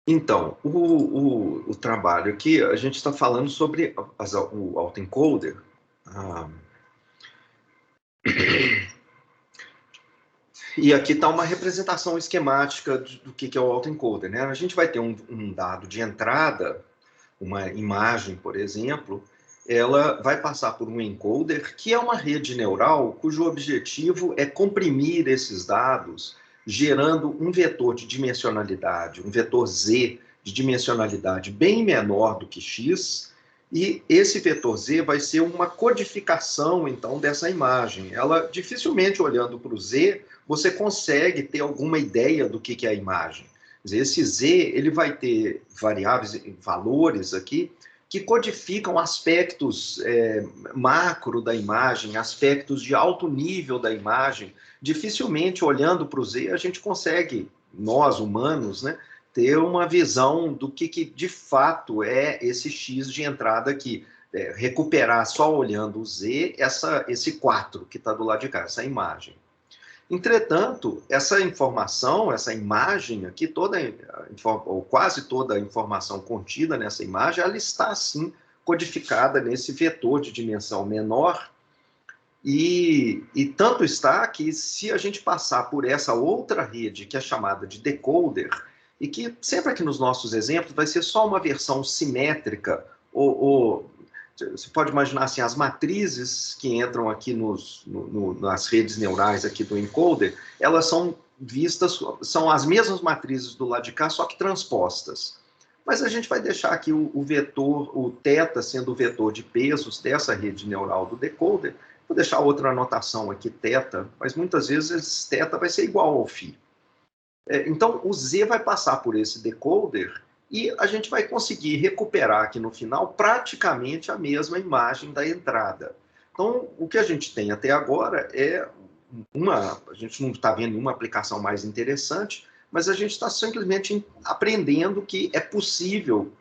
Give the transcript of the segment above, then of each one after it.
Então, o trabalho aqui, a gente está falando sobre o autoencoder. Ah, e aqui está uma representação esquemática do que é o autoencoder, né? A gente vai ter um dado de entrada, uma imagem, por exemplo, ela vai passar por um encoder, que é uma rede neural cujo objetivo é comprimir esses dados, gerando um vetor de dimensionalidade, um vetor Z de dimensionalidade bem menor do que X, e esse vetor Z vai ser uma codificação, então, dessa imagem. Ela, dificilmente olhando para o Z, você consegue ter alguma ideia do que é a imagem. Quer dizer, esse Z ele vai ter variáveis, valores aqui, que codificam aspectos macro da imagem, aspectos de alto nível da imagem. Dificilmente, olhando para o Z, a gente consegue, nós humanos, né, ter uma visão do que de fato é esse X de entrada aqui. Recuperar só olhando o Z, esse 4 que está do lado de cá, essa imagem. Entretanto, essa informação, essa imagem aqui, ou quase toda a informação contida nessa imagem, ela está, sim, codificada nesse vetor de dimensão menor, e tanto está que, se a gente passar por essa outra rede, que é chamada de decoder, e que sempre aqui nos nossos exemplos vai ser só uma versão simétrica, ou você pode imaginar assim, as matrizes que entram aqui nas redes neurais aqui do encoder, elas são vistas, são as mesmas matrizes do lado de cá, só que transpostas. Mas a gente vai deixar aqui o vetor, o θ sendo o vetor de pesos dessa rede neural do decoder. Vou deixar outra anotação aqui, θ, mas muitas vezes esse θ vai ser igual ao φ. Então, o Z vai passar por esse decoder e a gente vai conseguir recuperar aqui no final praticamente a mesma imagem da entrada. Então, o que a gente tem até agora é a gente não está vendo nenhuma aplicação mais interessante, mas a gente está simplesmente aprendendo que é possível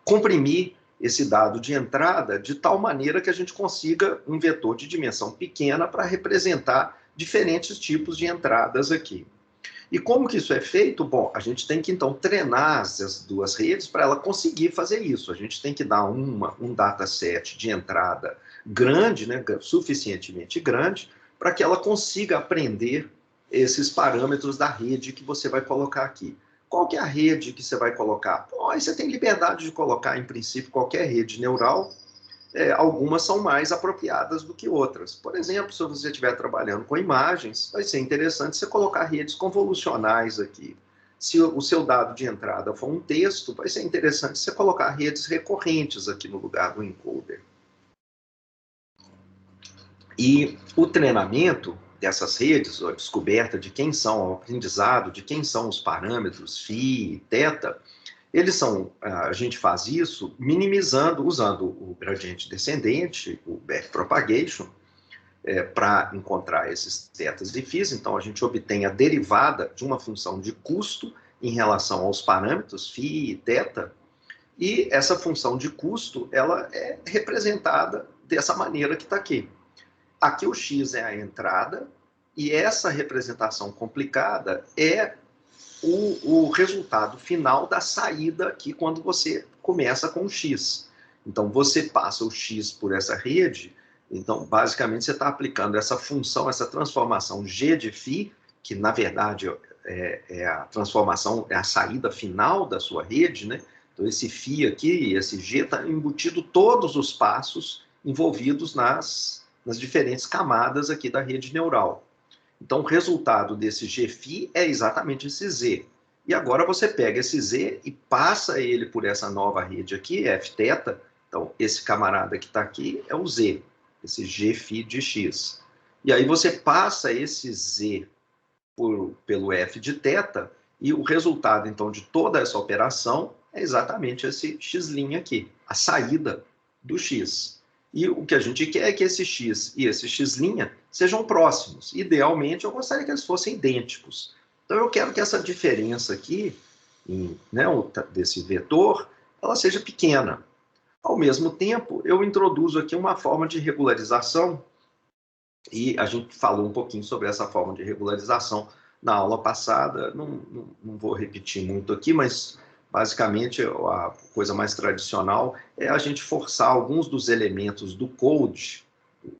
comprimir esse dado de entrada de tal maneira que a gente consiga um vetor de dimensão pequena para representar diferentes tipos de entradas aqui. E como que isso é feito? Bom, a gente tem que, então, treinar as duas redes para ela conseguir fazer isso. A gente tem que dar um dataset de entrada grande, né, suficientemente grande, para que ela consiga aprender esses parâmetros da rede que você vai colocar aqui. Qual que é a rede que você vai colocar? Bom, aí você tem liberdade de colocar, em princípio, qualquer rede neural. Algumas são mais apropriadas do que outras. Por exemplo, se você estiver trabalhando com imagens, vai ser interessante você colocar redes convolucionais aqui. Se o seu dado de entrada for um texto, vai ser interessante você colocar redes recorrentes aqui no lugar do encoder. E o treinamento dessas redes, a descoberta de quem são, o aprendizado de quem são os parâmetros φ e θ, a gente faz isso minimizando, usando o gradiente descendente, o backpropagation, para encontrar esses θs e φs. Então, a gente obtém a derivada de uma função de custo em relação aos parâmetros φ e θ, e essa função de custo ela é representada dessa maneira que está aqui. Aqui o x é a entrada, e essa representação complicada é o resultado final da saída aqui quando você começa com o x. Então, você passa o x por essa rede, então, basicamente, você está aplicando essa função, essa transformação g de φ, que, na verdade, é a transformação, é a saída final da sua rede, né? Então, esse φ aqui, esse g, está embutido todos os passos envolvidos nas diferentes camadas aqui da rede neural. Então, o resultado desse gφ é exatamente esse z. E agora você pega esse z e passa ele por essa nova rede aqui, fθ. Então, esse camarada que está aqui é o z, esse gφ de x. E aí você passa esse z pelo f de θ, e o resultado, então, de toda essa operação é exatamente esse x' aqui, a saída do x. E o que a gente quer é que esse x e esse x' sejam próximos. Idealmente, eu gostaria que eles fossem idênticos. Então, eu quero que essa diferença aqui, desse vetor, ela seja pequena. Ao mesmo tempo, eu introduzo aqui uma forma de regularização, e a gente falou um pouquinho sobre essa forma de regularização na aula passada, não vou repetir muito aqui, mas basicamente a coisa mais tradicional é a gente forçar alguns dos elementos do code,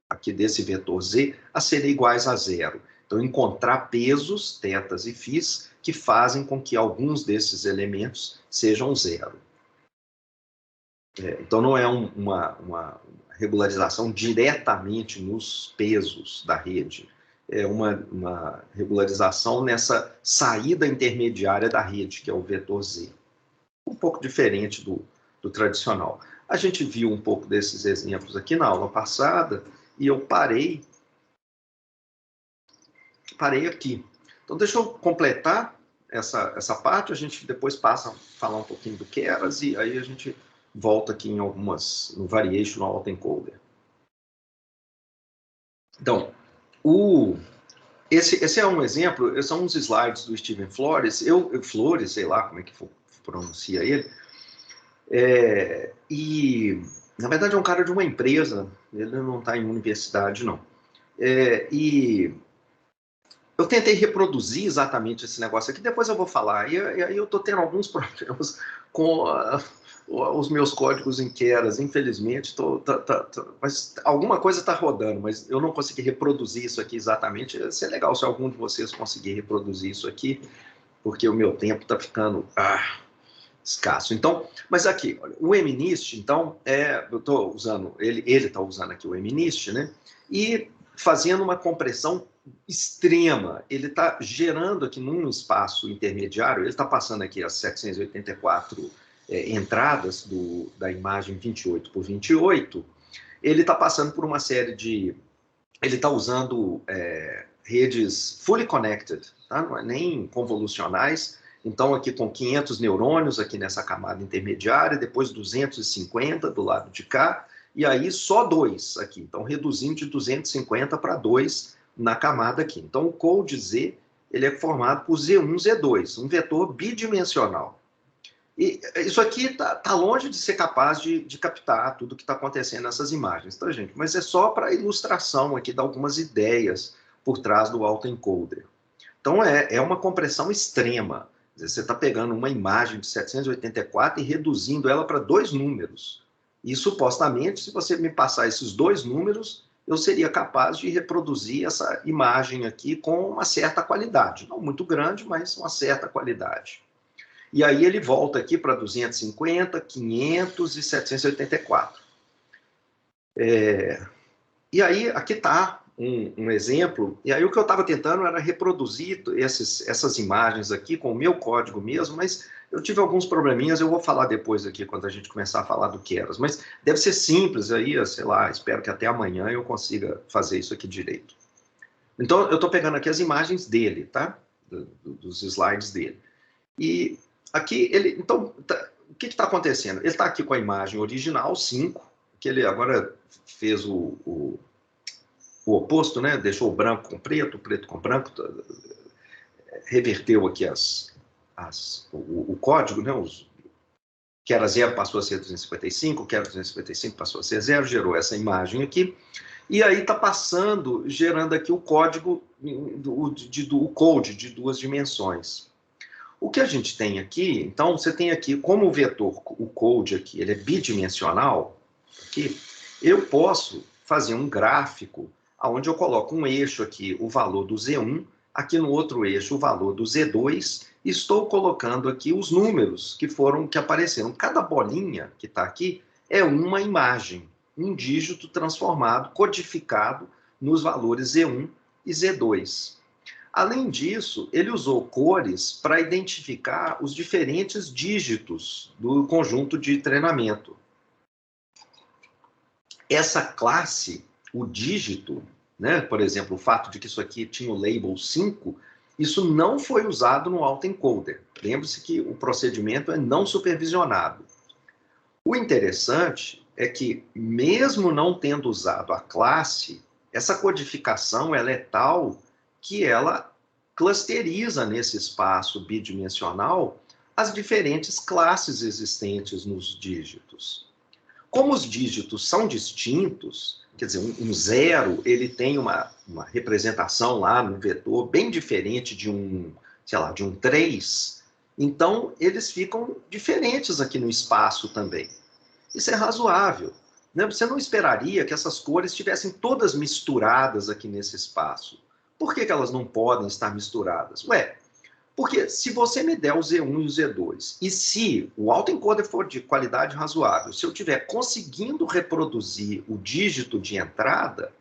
aqui desse vetor z, a serem iguais a zero. Então, encontrar pesos, tetas e φs, que fazem com que alguns desses elementos sejam zero. Então, não é uma regularização diretamente nos pesos da rede, é uma regularização nessa saída intermediária da rede, que é o vetor z. Um pouco diferente do tradicional. A gente viu um pouco desses exemplos aqui na aula passada, e eu parei aqui. Então, deixa eu completar essa parte, a gente depois passa a falar um pouquinho do Keras, e aí a gente volta aqui em no Variational Autoencoder. Então, esse é um exemplo, são uns slides do Steven Flores, Flores, sei lá como é que pronuncia ele, e, na verdade, é um cara de uma empresa, ele não está em universidade, não. E eu tentei reproduzir exatamente esse negócio aqui, depois eu vou falar, e aí eu estou tendo alguns problemas com os meus códigos em Keras, infelizmente, mas alguma coisa está rodando, mas eu não consegui reproduzir isso aqui exatamente. Ia ser legal se algum de vocês conseguir reproduzir isso aqui, porque o meu tempo está ficando escasso. Então, mas aqui, olha, o MNIST, então, eu estou usando, ele está usando aqui o MNIST, né? E fazendo uma compressão extrema. Ele está gerando aqui num espaço intermediário, ele está passando aqui as 784 entradas da imagem 28 por 28, ele está passando por uma série de... Ele está usando redes fully connected, tá? Não é nem convolucionais. Então, aqui com 500 neurônios aqui nessa camada intermediária, depois 250 do lado de cá, e aí só 2 aqui. Então, reduzindo de 250 para 2 na camada aqui. Então, o code Z, ele é formado por Z1, Z2, um vetor bidimensional. E isso aqui tá longe de ser capaz de captar tudo que está acontecendo nessas imagens, tá, gente? Mas é só para ilustração aqui, dar algumas ideias por trás do autoencoder. Então, é uma compressão extrema. Você está pegando uma imagem de 784 e reduzindo ela para 2 números. E, supostamente, se você me passar esses 2 números, eu seria capaz de reproduzir essa imagem aqui com uma certa qualidade. Não muito grande, mas uma certa qualidade. E aí ele volta aqui para 250, 500 e 784. E aí, aqui está um exemplo, e aí o que eu estava tentando era reproduzir essas imagens aqui com o meu código mesmo, mas eu tive alguns probleminhas, eu vou falar depois aqui, quando a gente começar a falar do Keras, mas deve ser simples aí, sei lá, espero que até amanhã eu consiga fazer isso aqui direito. Então, eu estou pegando aqui as imagens dele, tá? Dos slides dele. E aqui, então, o que está acontecendo? Ele está aqui com a imagem original, 5, que ele agora fez o oposto, né? Deixou o branco com preto, o preto com branco, reverteu aqui o código, né? Que era 0 passou a ser 255, que era 255 passou a ser 0, gerou essa imagem aqui, e aí está passando, gerando aqui o código, o code de 2 dimensões. O que a gente tem aqui, então, você tem aqui, como o vetor, o code aqui, ele é bidimensional, aqui, eu posso fazer um gráfico onde eu coloco um eixo aqui, o valor do Z1, aqui no outro eixo, o valor do Z2, e estou colocando aqui os números que apareceram. Cada bolinha que está aqui é uma imagem, um dígito transformado, codificado nos valores Z1 e Z2. Além disso, ele usou cores para identificar os diferentes dígitos do conjunto de treinamento. Essa classe, o dígito, né, por exemplo, o fato de que isso aqui tinha o label 5, isso não foi usado no autoencoder. Lembre-se que o procedimento é não supervisionado. O interessante é que, mesmo não tendo usado a classe, essa codificação ela é tal que ela clusteriza nesse espaço bidimensional as diferentes classes existentes nos dígitos. Como os dígitos são distintos, quer dizer, um zero, ele tem uma representação lá no vetor bem diferente de sei lá, de um 3. Então, eles ficam diferentes aqui no espaço também. Isso é razoável, né? Você não esperaria que essas cores estivessem todas misturadas aqui nesse espaço. Por que elas não podem estar misturadas? Ué, porque se você me der o Z1 e o Z2, e se o autoencoder for de qualidade razoável, se eu estiver conseguindo reproduzir o dígito de entrada,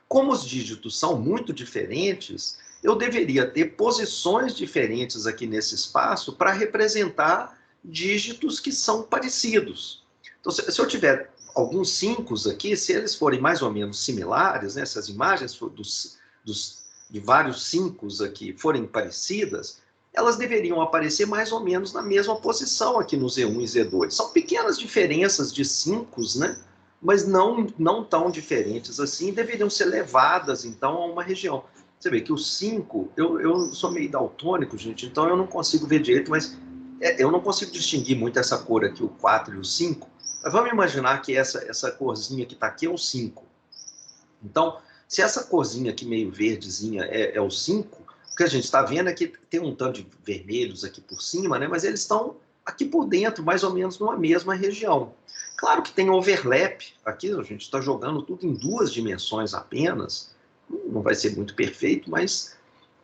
como os dígitos são muito diferentes, eu deveria ter posições diferentes aqui nesse espaço para representar dígitos que são parecidos. Então, se eu tiver alguns 5 aqui, se eles forem mais ou menos similares, né, se as imagens de vários 5 aqui forem parecidas, elas deveriam aparecer mais ou menos na mesma posição aqui no Z1 e Z2. São pequenas diferenças de 5, né? Mas não tão diferentes assim, deveriam ser levadas, então, a uma região. Você vê que o 5, eu sou meio daltônico, gente, então eu não consigo ver direito, mas eu não consigo distinguir muito essa cor aqui, o 4 e o 5. Mas vamos imaginar que essa corzinha que está aqui é o 5. Então, se essa corzinha aqui meio verdezinha é o 5, o que a gente está vendo é que tem um tanto de vermelhos aqui por cima, né? Mas eles estão aqui por dentro, mais ou menos numa mesma região. Claro que tem overlap, aqui a gente está jogando tudo em 2 dimensões apenas, não vai ser muito perfeito, mas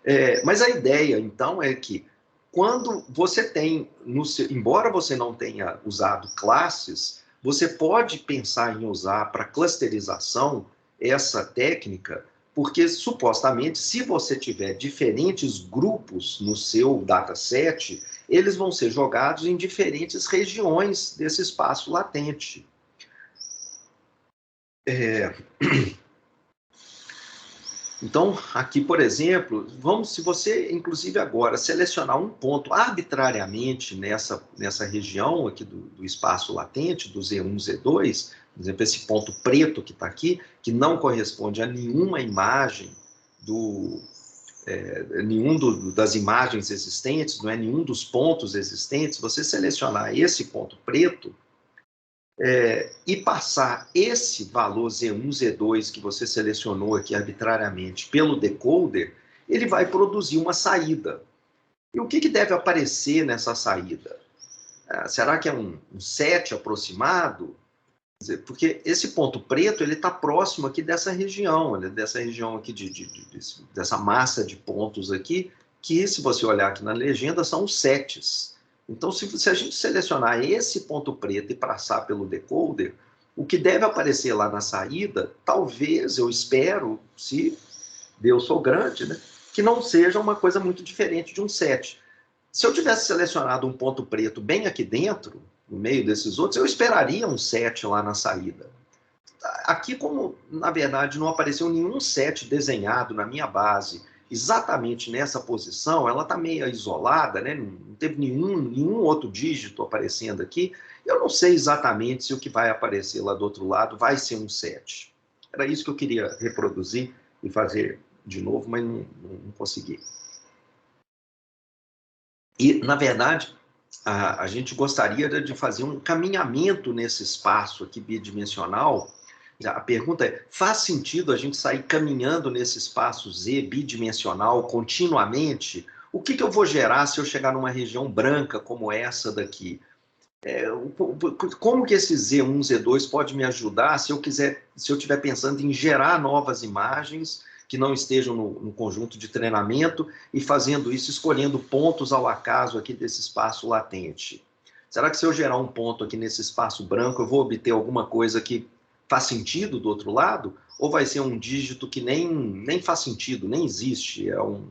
a ideia, então, é que quando você tem, embora você não tenha usado classes, você pode pensar em usar para clusterização essa técnica, porque supostamente, se você tiver diferentes grupos no seu dataset, eles vão ser jogados em diferentes regiões desse espaço latente. Então, aqui, por exemplo, se você, inclusive agora, selecionar um ponto arbitrariamente nessa região aqui do espaço latente, do Z1, Z2, por exemplo, esse ponto preto que está aqui, que não corresponde a nenhuma imagem das imagens existentes, não é nenhum dos pontos existentes, você selecionar esse ponto preto, e passar esse valor Z1, Z2 que você selecionou aqui arbitrariamente pelo decoder, ele vai produzir uma saída. E o que deve aparecer nessa saída? Será que é um 7 aproximado? Quer dizer, porque esse ponto preto ele está próximo aqui dessa região aqui dessa massa de pontos aqui, que se você olhar aqui na legenda são os setes. Então, se a gente selecionar esse ponto preto e passar pelo decoder, o que deve aparecer lá na saída, talvez, eu espero, se Deus for grande, né, que não seja uma coisa muito diferente de um 7. Se eu tivesse selecionado um ponto preto bem aqui dentro, no meio desses outros, eu esperaria um 7 lá na saída. Aqui, como, na verdade, não apareceu nenhum 7 desenhado na minha base exatamente nessa posição, ela está meio isolada, né? Não teve nenhum outro dígito aparecendo aqui. Eu não sei exatamente se o que vai aparecer lá do outro lado vai ser um 7. Era isso que eu queria reproduzir e fazer de novo, mas não consegui. E, na verdade, a gente gostaria de fazer um caminhamento nesse espaço aqui bidimensional. A pergunta é, faz sentido a gente sair caminhando nesse espaço Z bidimensional continuamente? O que eu vou gerar se eu chegar numa região branca como essa daqui? Como que esse Z1, Z2 pode me ajudar se eu estiver pensando em gerar novas imagens que não estejam no conjunto de treinamento e fazendo isso, escolhendo pontos ao acaso aqui desse espaço latente? Será que se eu gerar um ponto aqui nesse espaço branco, eu vou obter alguma coisa que faz sentido do outro lado? Ou vai ser um dígito que nem faz sentido, nem existe? É um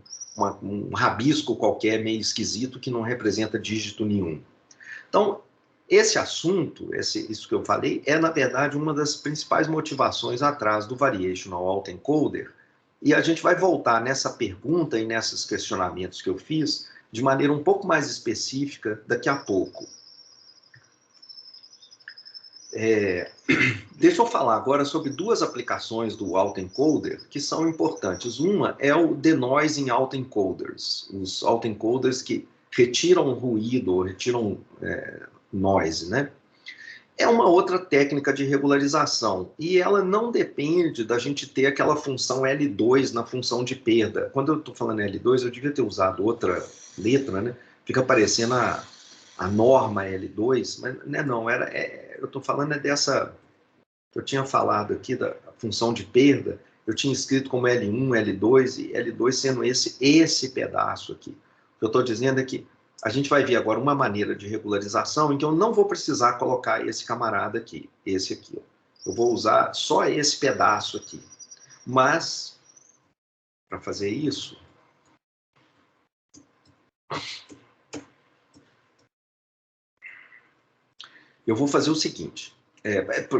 rabisco qualquer meio esquisito que não representa dígito nenhum. Então, esse assunto, isso que eu falei, é, na verdade, uma das principais motivações atrás do Variational Autoencoder. E a gente vai voltar nessa pergunta e nesses questionamentos que eu fiz de maneira um pouco mais específica daqui a pouco. Deixa eu falar agora sobre 2 aplicações do autoencoder que são importantes. Uma é o denoising autoencoders, os autoencoders que retiram ruído ou retiram noise, né? É uma outra técnica de regularização, e ela não depende da gente ter aquela função L2 na função de perda. Quando eu estou falando L2, eu devia ter usado outra letra, né? Fica parecendo a norma L2, mas não, eu estou falando dessa, eu tinha falado aqui da função de perda, eu tinha escrito como L1, L2, e L2 sendo esse pedaço aqui. O que eu estou dizendo é que a gente vai ver agora uma maneira de regularização em que eu não vou precisar colocar esse camarada aqui, esse aqui. Ó. Eu vou usar só esse pedaço aqui. Mas, para fazer isso, eu vou fazer o seguinte.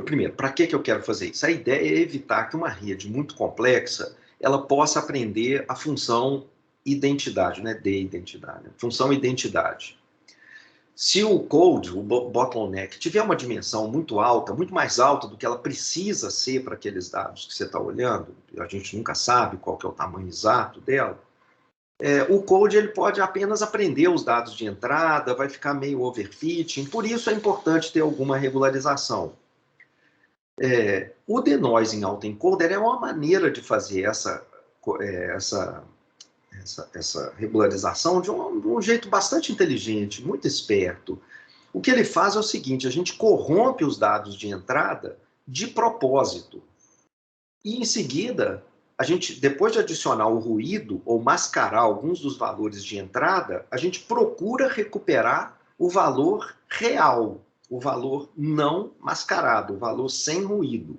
Primeiro, para que eu quero fazer isso? A ideia é evitar que uma rede muito complexa ela possa aprender a função identidade, né? De identidade. Função identidade. Se o code, o bottleneck, tiver uma dimensão muito alta, muito mais alta do que ela precisa ser para aqueles dados que você está olhando, a gente nunca sabe qual que é o tamanho exato dela, o code ele pode apenas aprender os dados de entrada, vai ficar meio overfitting, por isso é importante ter alguma regularização. O denoising autoencoder é uma maneira de fazer essa regularização de um jeito bastante inteligente, muito esperto. O que ele faz é o seguinte, a gente corrompe os dados de entrada de propósito. E, em seguida, a gente, depois de adicionar o ruído ou mascarar alguns dos valores de entrada, a gente procura recuperar o valor real, o valor não mascarado, o valor sem ruído.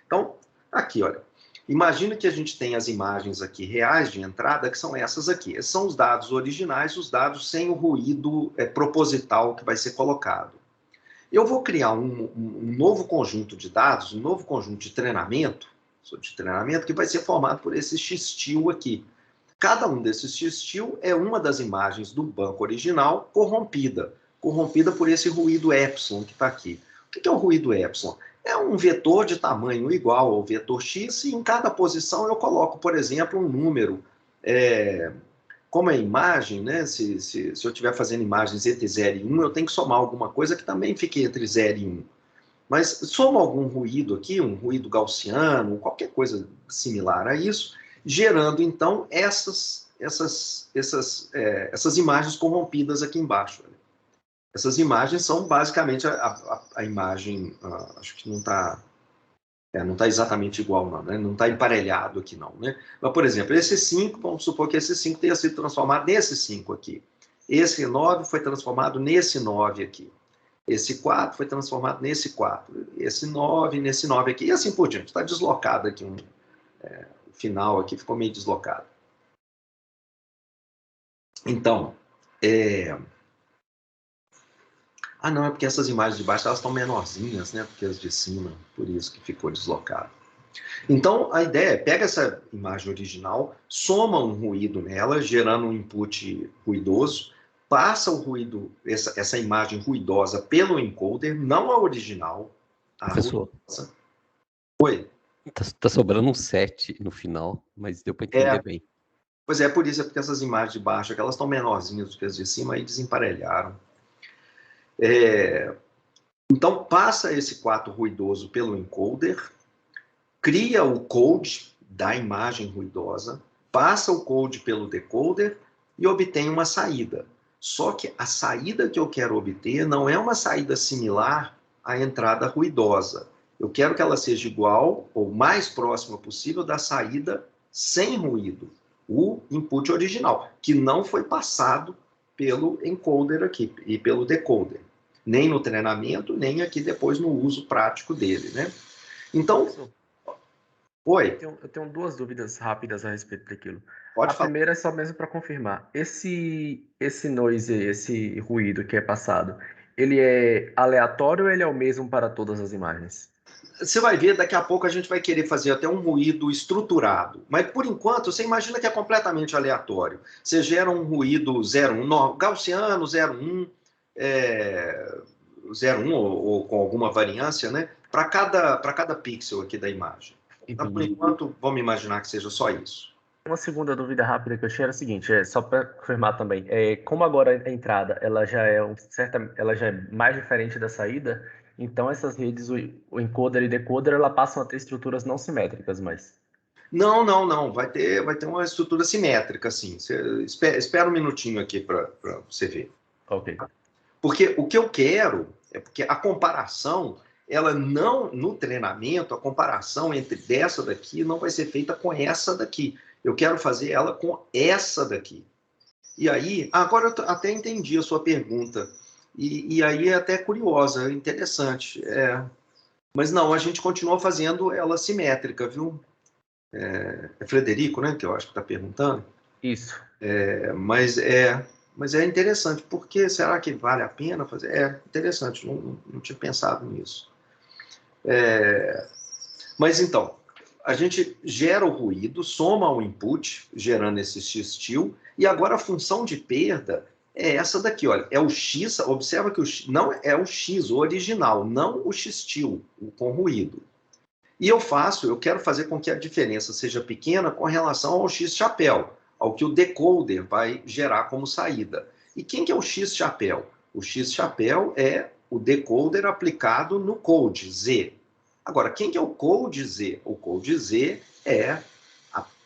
Então, aqui, olha, imagina que a gente tem as imagens aqui reais de entrada, que são essas aqui. Esses são os dados originais, os dados sem o ruído proposital que vai ser colocado. Eu vou criar um novo conjunto de dados, um novo conjunto de treinamento que vai ser formado por esse X-til aqui. Cada um desses X-til é uma das imagens do banco original corrompida por esse ruído epsilon que está aqui. O que é o ruído epsilon? É um vetor de tamanho igual ao vetor x, e em cada posição eu coloco, por exemplo, um número. Como é imagem, né? Se eu estiver fazendo imagens entre 0 e 1, eu tenho que somar alguma coisa que também fique entre 0 e 1. Mas soma algum ruído aqui, um ruído gaussiano, qualquer coisa similar a isso, gerando, então, essas imagens corrompidas aqui embaixo. Essas imagens são basicamente a imagem, acho que não está exatamente igual, não, né? Não está emparelhado aqui, não. Né? Mas, por exemplo, esse 5, vamos supor que esse 5 tenha sido transformado nesse 5 aqui. Esse 9 foi transformado nesse 9 aqui. Esse 4 foi transformado nesse 4. Esse 9 nesse 9 aqui. E assim por diante. Está deslocado aqui. O final aqui ficou meio deslocado. Então, não, é porque essas imagens de baixo elas estão menorzinhas, né? Porque as de cima, por isso que ficou deslocado. Então, a ideia é, pega essa imagem original, soma um ruído nela, gerando um input ruidoso, passa o ruído, essa imagem ruidosa pelo encoder, não a original. Professor. Ruidosa. Oi? Tá sobrando um 7 no final, mas deu para entender bem. Pois é, por isso, é porque essas imagens de baixo, elas estão menorzinhas do que as de cima, e desemparelharam. Então, passa esse 4 ruidoso pelo encoder, cria o code da imagem ruidosa, passa o code pelo decoder e obtém uma saída. Só que a saída que eu quero obter não é uma saída similar à entrada ruidosa. Eu quero que ela seja igual ou mais próxima possível da saída sem ruído, o input original, que não foi passado pelo encoder aqui e pelo decoder. Nem no treinamento, nem aqui depois no uso prático dele, né? Então... Oi? Eu tenho duas dúvidas rápidas a respeito daquilo. Pode a falar. Primeira é só mesmo para confirmar. Esse noise, esse ruído que é passado, ele é aleatório ou ele é o mesmo para todas as imagens? Você vai ver, daqui a pouco a gente vai querer fazer até um ruído estruturado. Mas, por enquanto, você imagina que é completamente aleatório. Você gera um ruído 0,1, gaussiano, 0,1, 0,1 ou com alguma variância, né? Para cada pixel aqui da imagem. Então, por enquanto, vamos imaginar que seja só isso. Uma segunda dúvida rápida que eu tinha era a seguinte, só para confirmar também, como agora a entrada ela já é mais diferente da saída, Então essas redes, o encoder e decoder, ela passam a ter estruturas não simétricas, mas... Não, não, não. Vai ter uma estrutura simétrica, sim. Espera um minutinho aqui para você ver. Ok. Porque o que eu quero é porque a comparação, ela não, no treinamento, a comparação entre dessa daqui não vai ser feita com essa daqui. Eu quero fazer ela com essa daqui. E aí, agora eu até entendi a sua pergunta. E aí é até curiosa, interessante. Mas não, a gente continua fazendo ela simétrica, viu? É Frederico, né, que eu acho que está perguntando. Isso. Mas é interessante, porque será que vale a pena fazer? É interessante, não tinha pensado nisso. Mas então, a gente gera o ruído, soma o input, gerando esse x-til, e agora a função de perda é essa daqui, olha, é o x, observa que não é o x, o original, não o x-til, o com ruído. E eu quero fazer com que a diferença seja pequena com relação ao x-chapéu, ao que o decoder vai gerar como saída. E quem que é o x-chapéu? O x-chapéu é o decoder aplicado no code Z. Agora, quem que é o code Z? O code Z é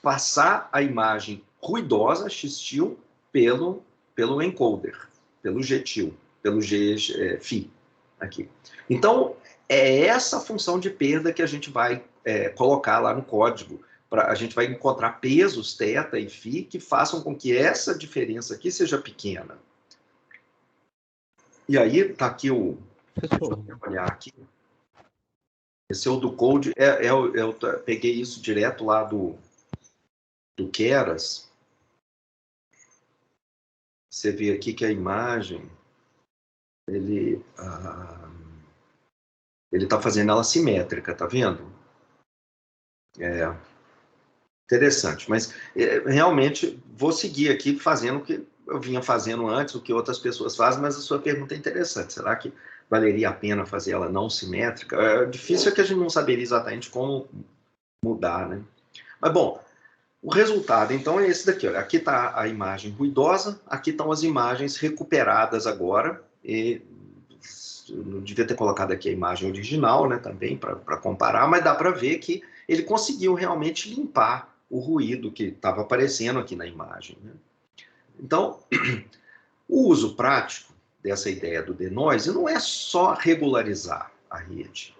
passar a imagem ruidosa, x-til, pelo encoder, pelo g-til, pelo g-fi aqui. Então, é essa função de perda que a gente vai colocar lá no código. A gente vai encontrar pesos, θ e φ, que façam com que essa diferença aqui seja pequena. E aí, está aqui o... Deixa eu olhar aqui. Esse é o do Code. Eu peguei isso direto lá do Keras. Você vê aqui que a imagem, ele está fazendo ela simétrica, tá vendo? Interessante, mas realmente vou seguir aqui fazendo o que eu vinha fazendo antes, o que outras pessoas fazem, mas a sua pergunta é interessante. Será que valeria a pena fazer ela não simétrica? É difícil, é que a gente não saberia exatamente como mudar, né? Mas, bom, o resultado, então, é esse daqui. Olha. Aqui está a imagem ruidosa, aqui estão as imagens recuperadas agora. E eu não devia ter colocado aqui a imagem original, né, também, para comparar, mas dá para ver que ele conseguiu realmente limpar o ruído que estava aparecendo aqui na imagem. Né? Então, o uso prático dessa ideia do denoise não é só regularizar a rede.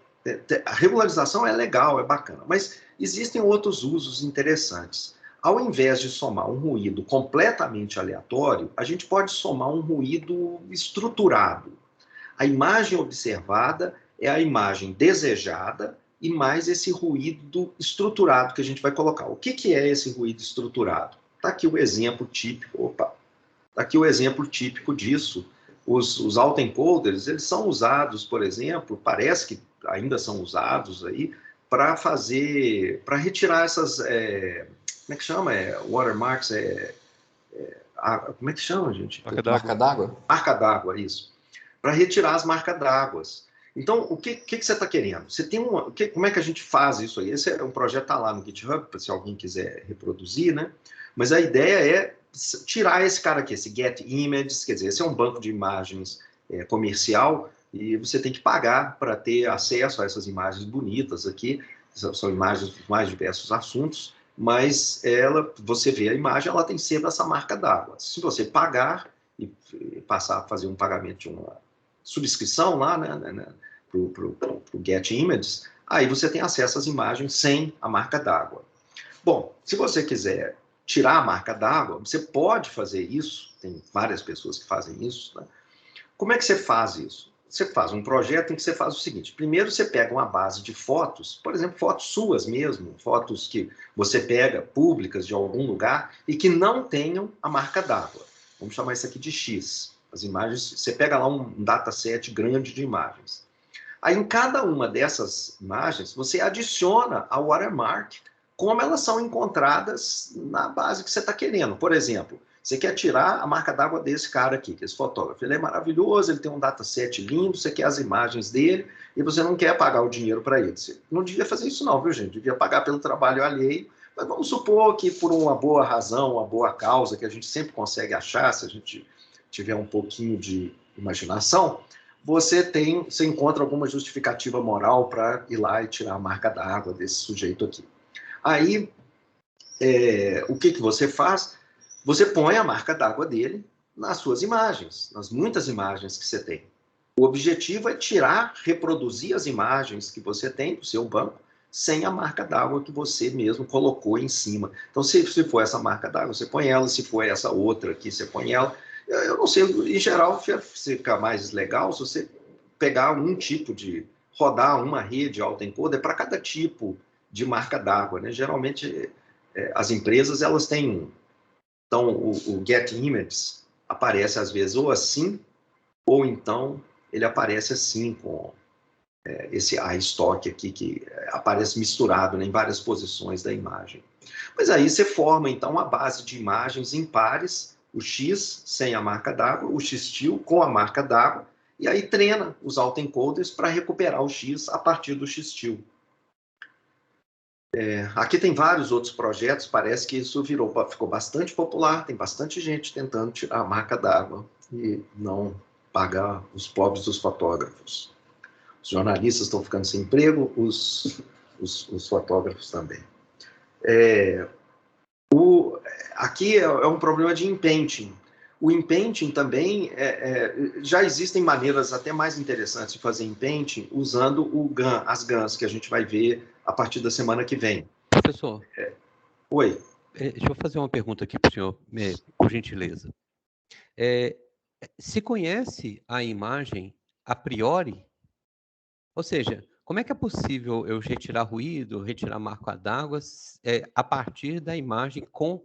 A regularização é legal, é bacana, mas existem outros usos interessantes. Ao invés de somar um ruído completamente aleatório, a gente pode somar um ruído estruturado. A imagem observada é a imagem desejada e mais esse ruído estruturado que a gente vai colocar. O que é esse ruído estruturado? Está aqui o exemplo típico. Está aqui o exemplo típico disso. Os autoencoders, eles são usados, por exemplo, parece que ainda são usados aí, para retirar essas, como é que chama? Watermarks, como é que chama, gente? Marca d'água? Marca d'água, isso. Para retirar as marcas d'água. Então, o que você está querendo? Você tem como é que a gente faz isso aí? Esse é um projeto, está lá no GitHub, se alguém quiser reproduzir, né? Mas a ideia é tirar esse cara aqui, esse Get Images, quer dizer, esse é um banco de imagens comercial e você tem que pagar para ter acesso a essas imagens bonitas aqui. São imagens dos mais diversos assuntos, mas você vê a imagem, ela tem sempre essa marca d'água. Se você pagar e passar a fazer um pagamento de uma subscrição lá, né, para o Get Images, aí você tem acesso às imagens sem a marca d'água. Bom, se você quiser tirar a marca d'água, você pode fazer isso, tem várias pessoas que fazem isso, né? Como é que você faz isso? Você faz um projeto em que você faz o seguinte: primeiro você pega uma base de fotos, por exemplo, fotos suas mesmo, fotos que você pega públicas de algum lugar e que não tenham a marca d'água. Vamos chamar isso aqui de X. As imagens, você pega lá um dataset grande de imagens. Aí em cada uma dessas imagens, você adiciona a watermark como elas são encontradas na base que você está querendo. Por exemplo, você quer tirar a marca d'água desse cara aqui, que é esse fotógrafo. Ele é maravilhoso, ele tem um dataset lindo, você quer as imagens dele e você não quer pagar o dinheiro para ele. Você não devia fazer isso não, viu, gente? Devia pagar pelo trabalho alheio. Mas vamos supor que por uma boa razão, uma boa causa, que a gente sempre consegue achar, se a gente tiver um pouquinho de imaginação, você encontra alguma justificativa moral para ir lá e tirar a marca d'água desse sujeito aqui. Aí, o que você faz? Você põe a marca d'água dele nas suas imagens, nas muitas imagens que você tem. O objetivo é reproduzir as imagens que você tem do seu banco sem a marca d'água que você mesmo colocou em cima. Então, se for essa marca d'água, você põe ela. Se for essa outra aqui, você põe ela. Eu não sei, em geral, fica mais legal se você pegar um tipo rodar uma rede autoencoder para cada tipo de marca d'água, né? Geralmente, as empresas, elas têm... Então, o Get Images aparece, às vezes, ou assim, ou então ele aparece assim, com esse iStock aqui, que aparece misturado, né, em várias posições da imagem. Mas aí você forma, então, a base de imagens em pares, o X sem a marca d'água, o X-Til com a marca d'água, e aí treina os autoencoders para recuperar o X a partir do X-Til. Aqui tem vários outros projetos, parece que isso ficou bastante popular, tem bastante gente tentando tirar a marca d'água e não pagar os pobres dos fotógrafos. Os jornalistas estão ficando sem emprego, os fotógrafos também. Aqui é um problema de inpainting. O inpainting também, já existem maneiras até mais interessantes de fazer inpainting usando as GANs, que a gente vai ver a partir da semana que vem. Professor. Oi. Deixa eu fazer uma pergunta aqui para o senhor, por gentileza. Se conhece a imagem a priori? Ou seja, como é que é possível eu retirar ruído, retirar marca d'água a partir da imagem com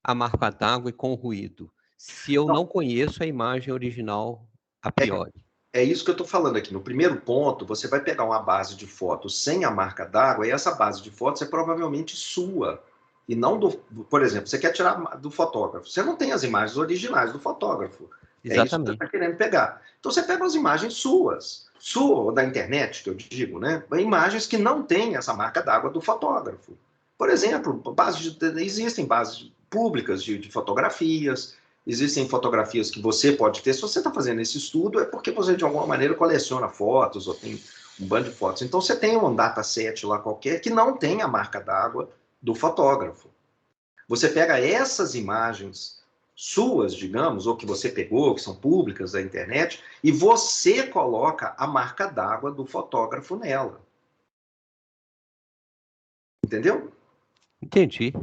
a marca d'água e com o ruído, se eu não conheço a imagem original a priori? É isso que eu estou falando aqui. No primeiro ponto, você vai pegar uma base de fotos sem a marca d'água, e essa base de fotos é provavelmente sua. E não por exemplo, você quer tirar do fotógrafo. Você não tem as imagens originais do fotógrafo. Exatamente. É isso que você está querendo pegar. Então você pega as imagens suas ou da internet, que eu digo, né? Imagens que não têm essa marca d'água do fotógrafo. Por exemplo, existem bases públicas de fotografias. Existem fotografias que você pode ter. Se você está fazendo esse estudo, é porque você, de alguma maneira, coleciona fotos ou tem um bando de fotos. Então, você tem um dataset lá qualquer que não tem a marca d'água do fotógrafo. Você pega essas imagens suas, digamos, ou que você pegou, que são públicas da internet, e você coloca a marca d'água do fotógrafo nela. Entendeu? Entendi.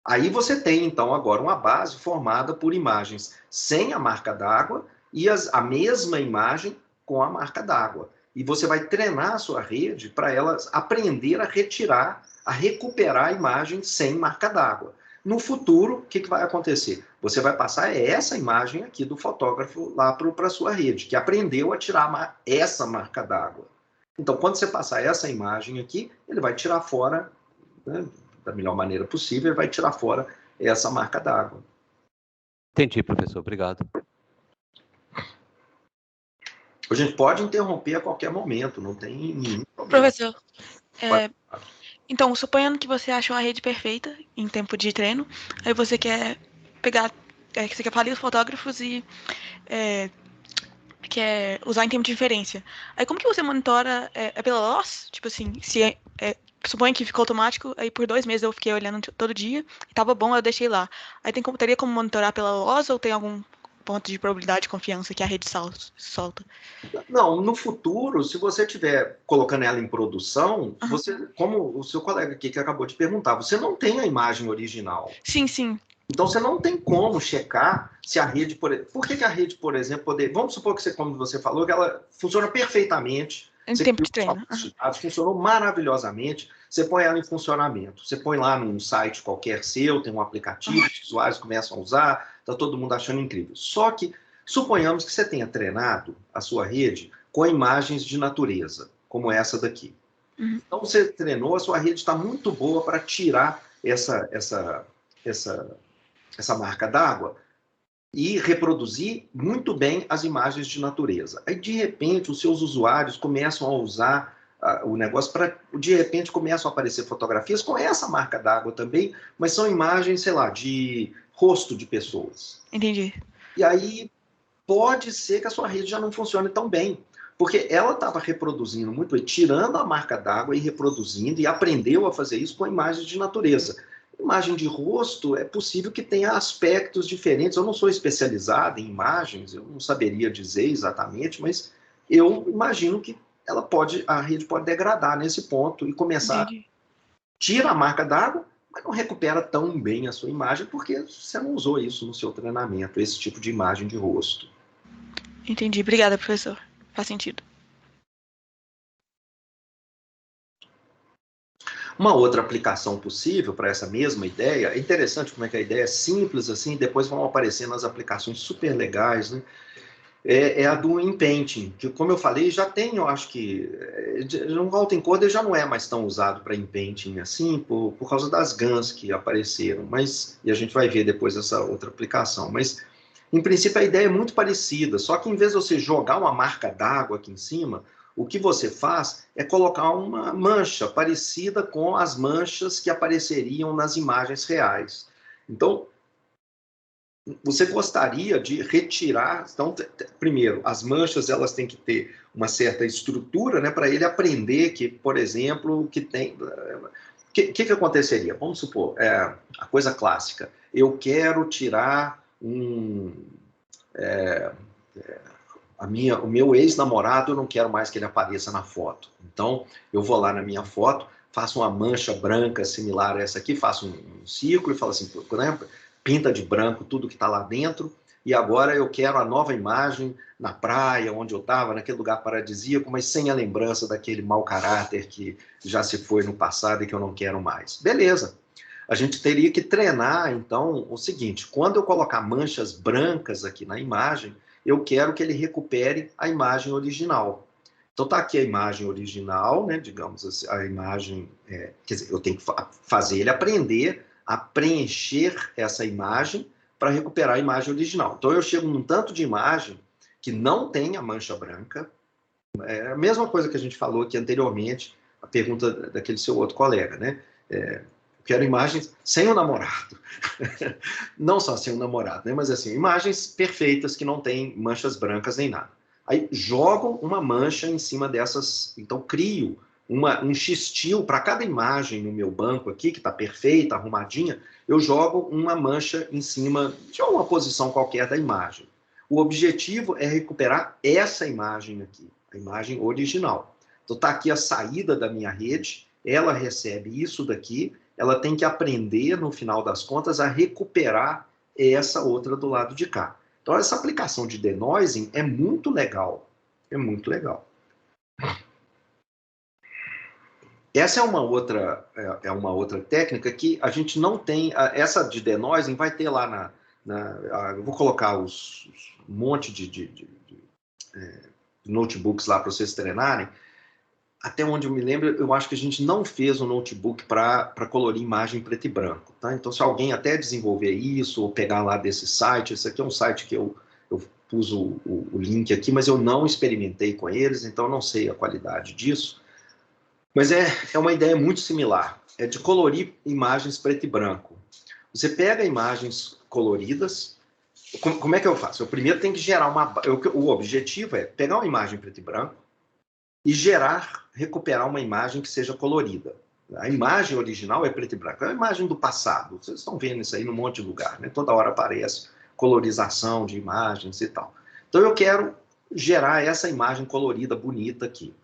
Aí você tem, então, agora uma base formada por imagens sem a marca d'água e a mesma imagem com a marca d'água. E você vai treinar a sua rede para elas aprender a recuperar a imagem sem marca d'água. No futuro, o que vai acontecer? Você vai passar essa imagem aqui do fotógrafo lá para a sua rede, que aprendeu a tirar essa marca d'água. Então, quando você passar essa imagem aqui, ele vai tirar fora, né, da melhor maneira possível, ele vai tirar fora essa marca d'água. Entendi, professor. Obrigado. A gente pode interromper a qualquer momento, não tem nenhum problema. Professor, então, suponhando que você acha uma rede perfeita em tempo de treino, aí você quer pegar, você quer falir os fotógrafos e quer usar em tempo de inferência. Aí como que você monitora? É pela loss? Tipo assim, se suponha que ficou automático, aí por 2 meses eu fiquei olhando todo dia, e tava bom, eu deixei lá. Aí teria como monitorar pela loss ou tem algum ponto de probabilidade de confiança que a rede solta? Não, no futuro, se você estiver colocando ela em produção, você, como o seu colega aqui que acabou de perguntar, você não tem a imagem original. Sim, sim. Então você não tem como checar se a rede... Por que a rede, por exemplo, Vamos supor que, como você falou, que ela funciona perfeitamente. Em tempo de treino. Funcionou maravilhosamente. Você põe ela em funcionamento. Você põe lá num site qualquer seu, tem um aplicativo, os usuários começam a usar, está todo mundo achando incrível. Só que, suponhamos que você tenha treinado a sua rede com imagens de natureza, como essa daqui. Então você treinou, a sua rede está muito boa para tirar essa marca d'água e reproduzir muito bem as imagens de natureza. Aí, de repente, os seus usuários começam a usar o negócio de repente, começam a aparecer fotografias com essa marca d'água também, mas são imagens, sei lá, de rosto de pessoas. Entendi. E aí, pode ser que a sua rede já não funcione tão bem. Porque ela estava reproduzindo muito bem, tirando a marca d'água e reproduzindo, e aprendeu a fazer isso com imagens de natureza. Imagem de rosto, é possível que tenha aspectos diferentes. Eu não sou especializado em imagens, eu não saberia dizer exatamente, mas eu imagino que a rede pode degradar nesse ponto e começar, tira a marca d'água, mas não recupera tão bem a sua imagem, porque você não usou isso no seu treinamento, esse tipo de imagem de rosto. Entendi. Obrigada, professor. Faz sentido. Uma outra aplicação possível para essa mesma ideia, é interessante como é que a ideia é simples assim, depois vão aparecendo as aplicações super legais, né? É a do inpainting, que como eu falei, já tem, eu acho que no autoencoder já não é mais tão usado para inpainting assim, por causa das GANs que apareceram, e a gente vai ver depois essa outra aplicação, mas em princípio a ideia é muito parecida, só que em vez de você jogar uma marca d'água aqui em cima, o que você faz é colocar uma mancha parecida com as manchas que apareceriam nas imagens reais. Então, você gostaria de retirar... Então, primeiro, as manchas elas têm que ter uma certa estrutura, né, para ele aprender que, por exemplo, que tem... O que aconteceria? Vamos supor, a coisa clássica. Eu quero tirar o meu ex-namorado, eu não quero mais que ele apareça na foto. Então, eu vou lá na minha foto, faço uma mancha branca similar a essa aqui, faço um círculo e falo assim, né, pinta de branco tudo que está lá dentro, e agora eu quero a nova imagem na praia, onde eu estava, naquele lugar paradisíaco, mas sem a lembrança daquele mau caráter que já se foi no passado e que eu não quero mais. Beleza. A gente teria que treinar, então, o seguinte, quando eu colocar manchas brancas aqui na imagem, eu quero que ele recupere a imagem original. Então, está aqui a imagem original, né, digamos assim, a imagem... quer dizer, eu tenho que fazer ele aprender a preencher essa imagem para recuperar a imagem original. Então, eu chego num tanto de imagem que não tem a mancha branca. É a mesma coisa que a gente falou aqui anteriormente, a pergunta daquele seu outro colega, né? Quero imagens sem o namorado. Não só sem o namorado, né? Mas assim, imagens perfeitas que não tem manchas brancas nem nada. Aí jogo uma mancha em cima dessas, então crio um xistil para cada imagem no meu banco aqui, que está perfeita, arrumadinha, eu jogo uma mancha em cima de uma posição qualquer da imagem. O objetivo é recuperar essa imagem aqui, a imagem original. Então está aqui a saída da minha rede, ela recebe isso daqui, ela tem que aprender, no final das contas, a recuperar essa outra do lado de cá. Então, essa aplicação de denoising é muito legal. É muito legal. Essa é uma outra técnica que a gente não tem... Essa de denoising vai ter lá eu vou colocar um monte de notebooks lá para vocês treinarem. Até onde eu me lembro, eu acho que a gente não fez um notebook para colorir imagem em preto e branco. Tá? Então, se alguém até desenvolver isso, ou pegar lá desse site, esse aqui é um site que eu pus o link aqui, mas eu não experimentei com eles, então não sei a qualidade disso. Mas é uma ideia muito similar, é de colorir imagens preto e branco. Você pega imagens coloridas, como é que eu faço? Eu primeiro tenho que gerar o objetivo é pegar uma imagem preto e branco, e recuperar uma imagem que seja colorida. A imagem original é preto e branco, é a imagem do passado. Vocês estão vendo isso aí num monte de lugar, né? Toda hora aparece colorização de imagens e tal. Então eu quero gerar essa imagem colorida, bonita aqui.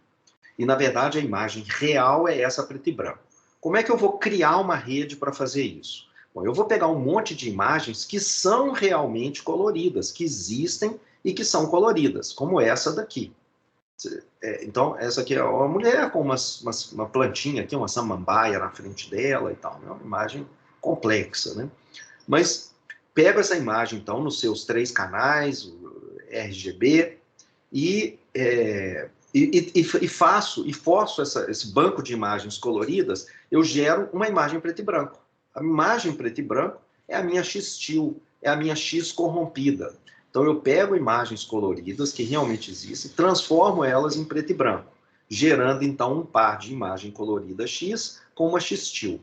E na verdade a imagem real é essa preto e branco. Como é que eu vou criar uma rede para fazer isso? Bom, eu vou pegar um monte de imagens que são realmente coloridas, que existem e que são coloridas, como essa daqui. Então, essa aqui é uma mulher com uma plantinha aqui, uma samambaia na frente dela e tal. É uma imagem complexa, né? Mas pego essa imagem, então, nos seus 3 canais, o RGB, e forço esse banco de imagens coloridas, eu gero uma imagem preto e branco. A imagem preto e branco é a minha X-Til, é a minha X corrompida. Então, eu pego imagens coloridas que realmente existem, transformo elas em preto e branco, gerando, então, um par de imagem colorida X com uma X-Til.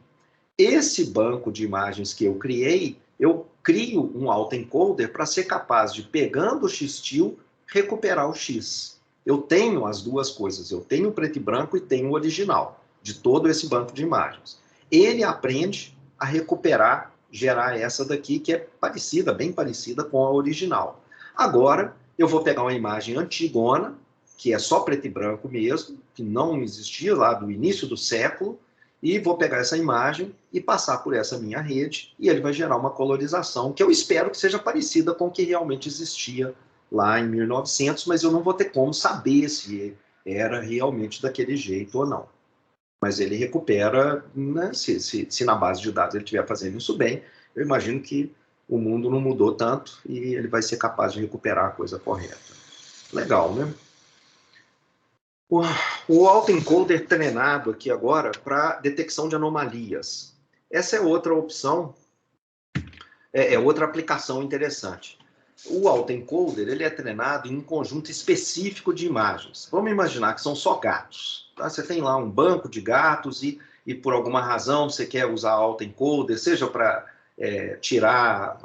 Esse banco de imagens que eu criei, eu crio um autoencoder para ser capaz de, pegando o X-Til, recuperar o X. Eu tenho as duas coisas, eu tenho o preto e branco e tenho o original, de todo esse banco de imagens. Ele aprende a recuperar, gerar essa daqui, que é parecida, bem parecida com a original. Agora, eu vou pegar uma imagem antigona, que é só preto e branco mesmo, que não existia lá do início do século, e vou pegar essa imagem e passar por essa minha rede, e ele vai gerar uma colorização que eu espero que seja parecida com o que realmente existia lá em 1900, mas eu não vou ter como saber se era realmente daquele jeito ou não. Mas ele recupera, né, se na base de dados ele estiver fazendo isso bem, eu imagino que o mundo não mudou tanto e ele vai ser capaz de recuperar a coisa correta. Legal, né? O autoencoder treinado aqui agora para detecção de anomalias. Essa é outra opção, é outra aplicação interessante. O autoencoder ele é treinado em um conjunto específico de imagens. Vamos imaginar que são só gatos. Tá? Você tem lá um banco de gatos e por alguma razão você quer usar autoencoder, seja para tirar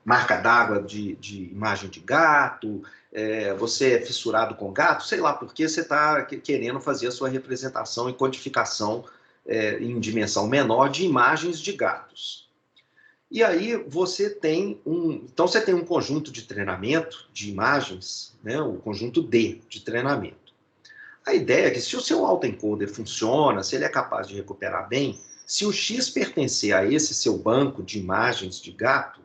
marca d'água de imagem de gato, você é fissurado com gato, sei lá, porque você está querendo fazer a sua representação e codificação em dimensão menor de imagens de gatos. E aí você tem então você tem um conjunto de treinamento de imagens, né, o conjunto D de treinamento. A ideia é que se o seu autoencoder funciona, se ele é capaz de recuperar bem, se o X pertencer a esse seu banco de imagens de gato,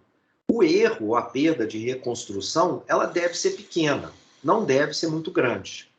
o erro ou a perda de reconstrução, ela deve ser pequena, não deve ser muito grande.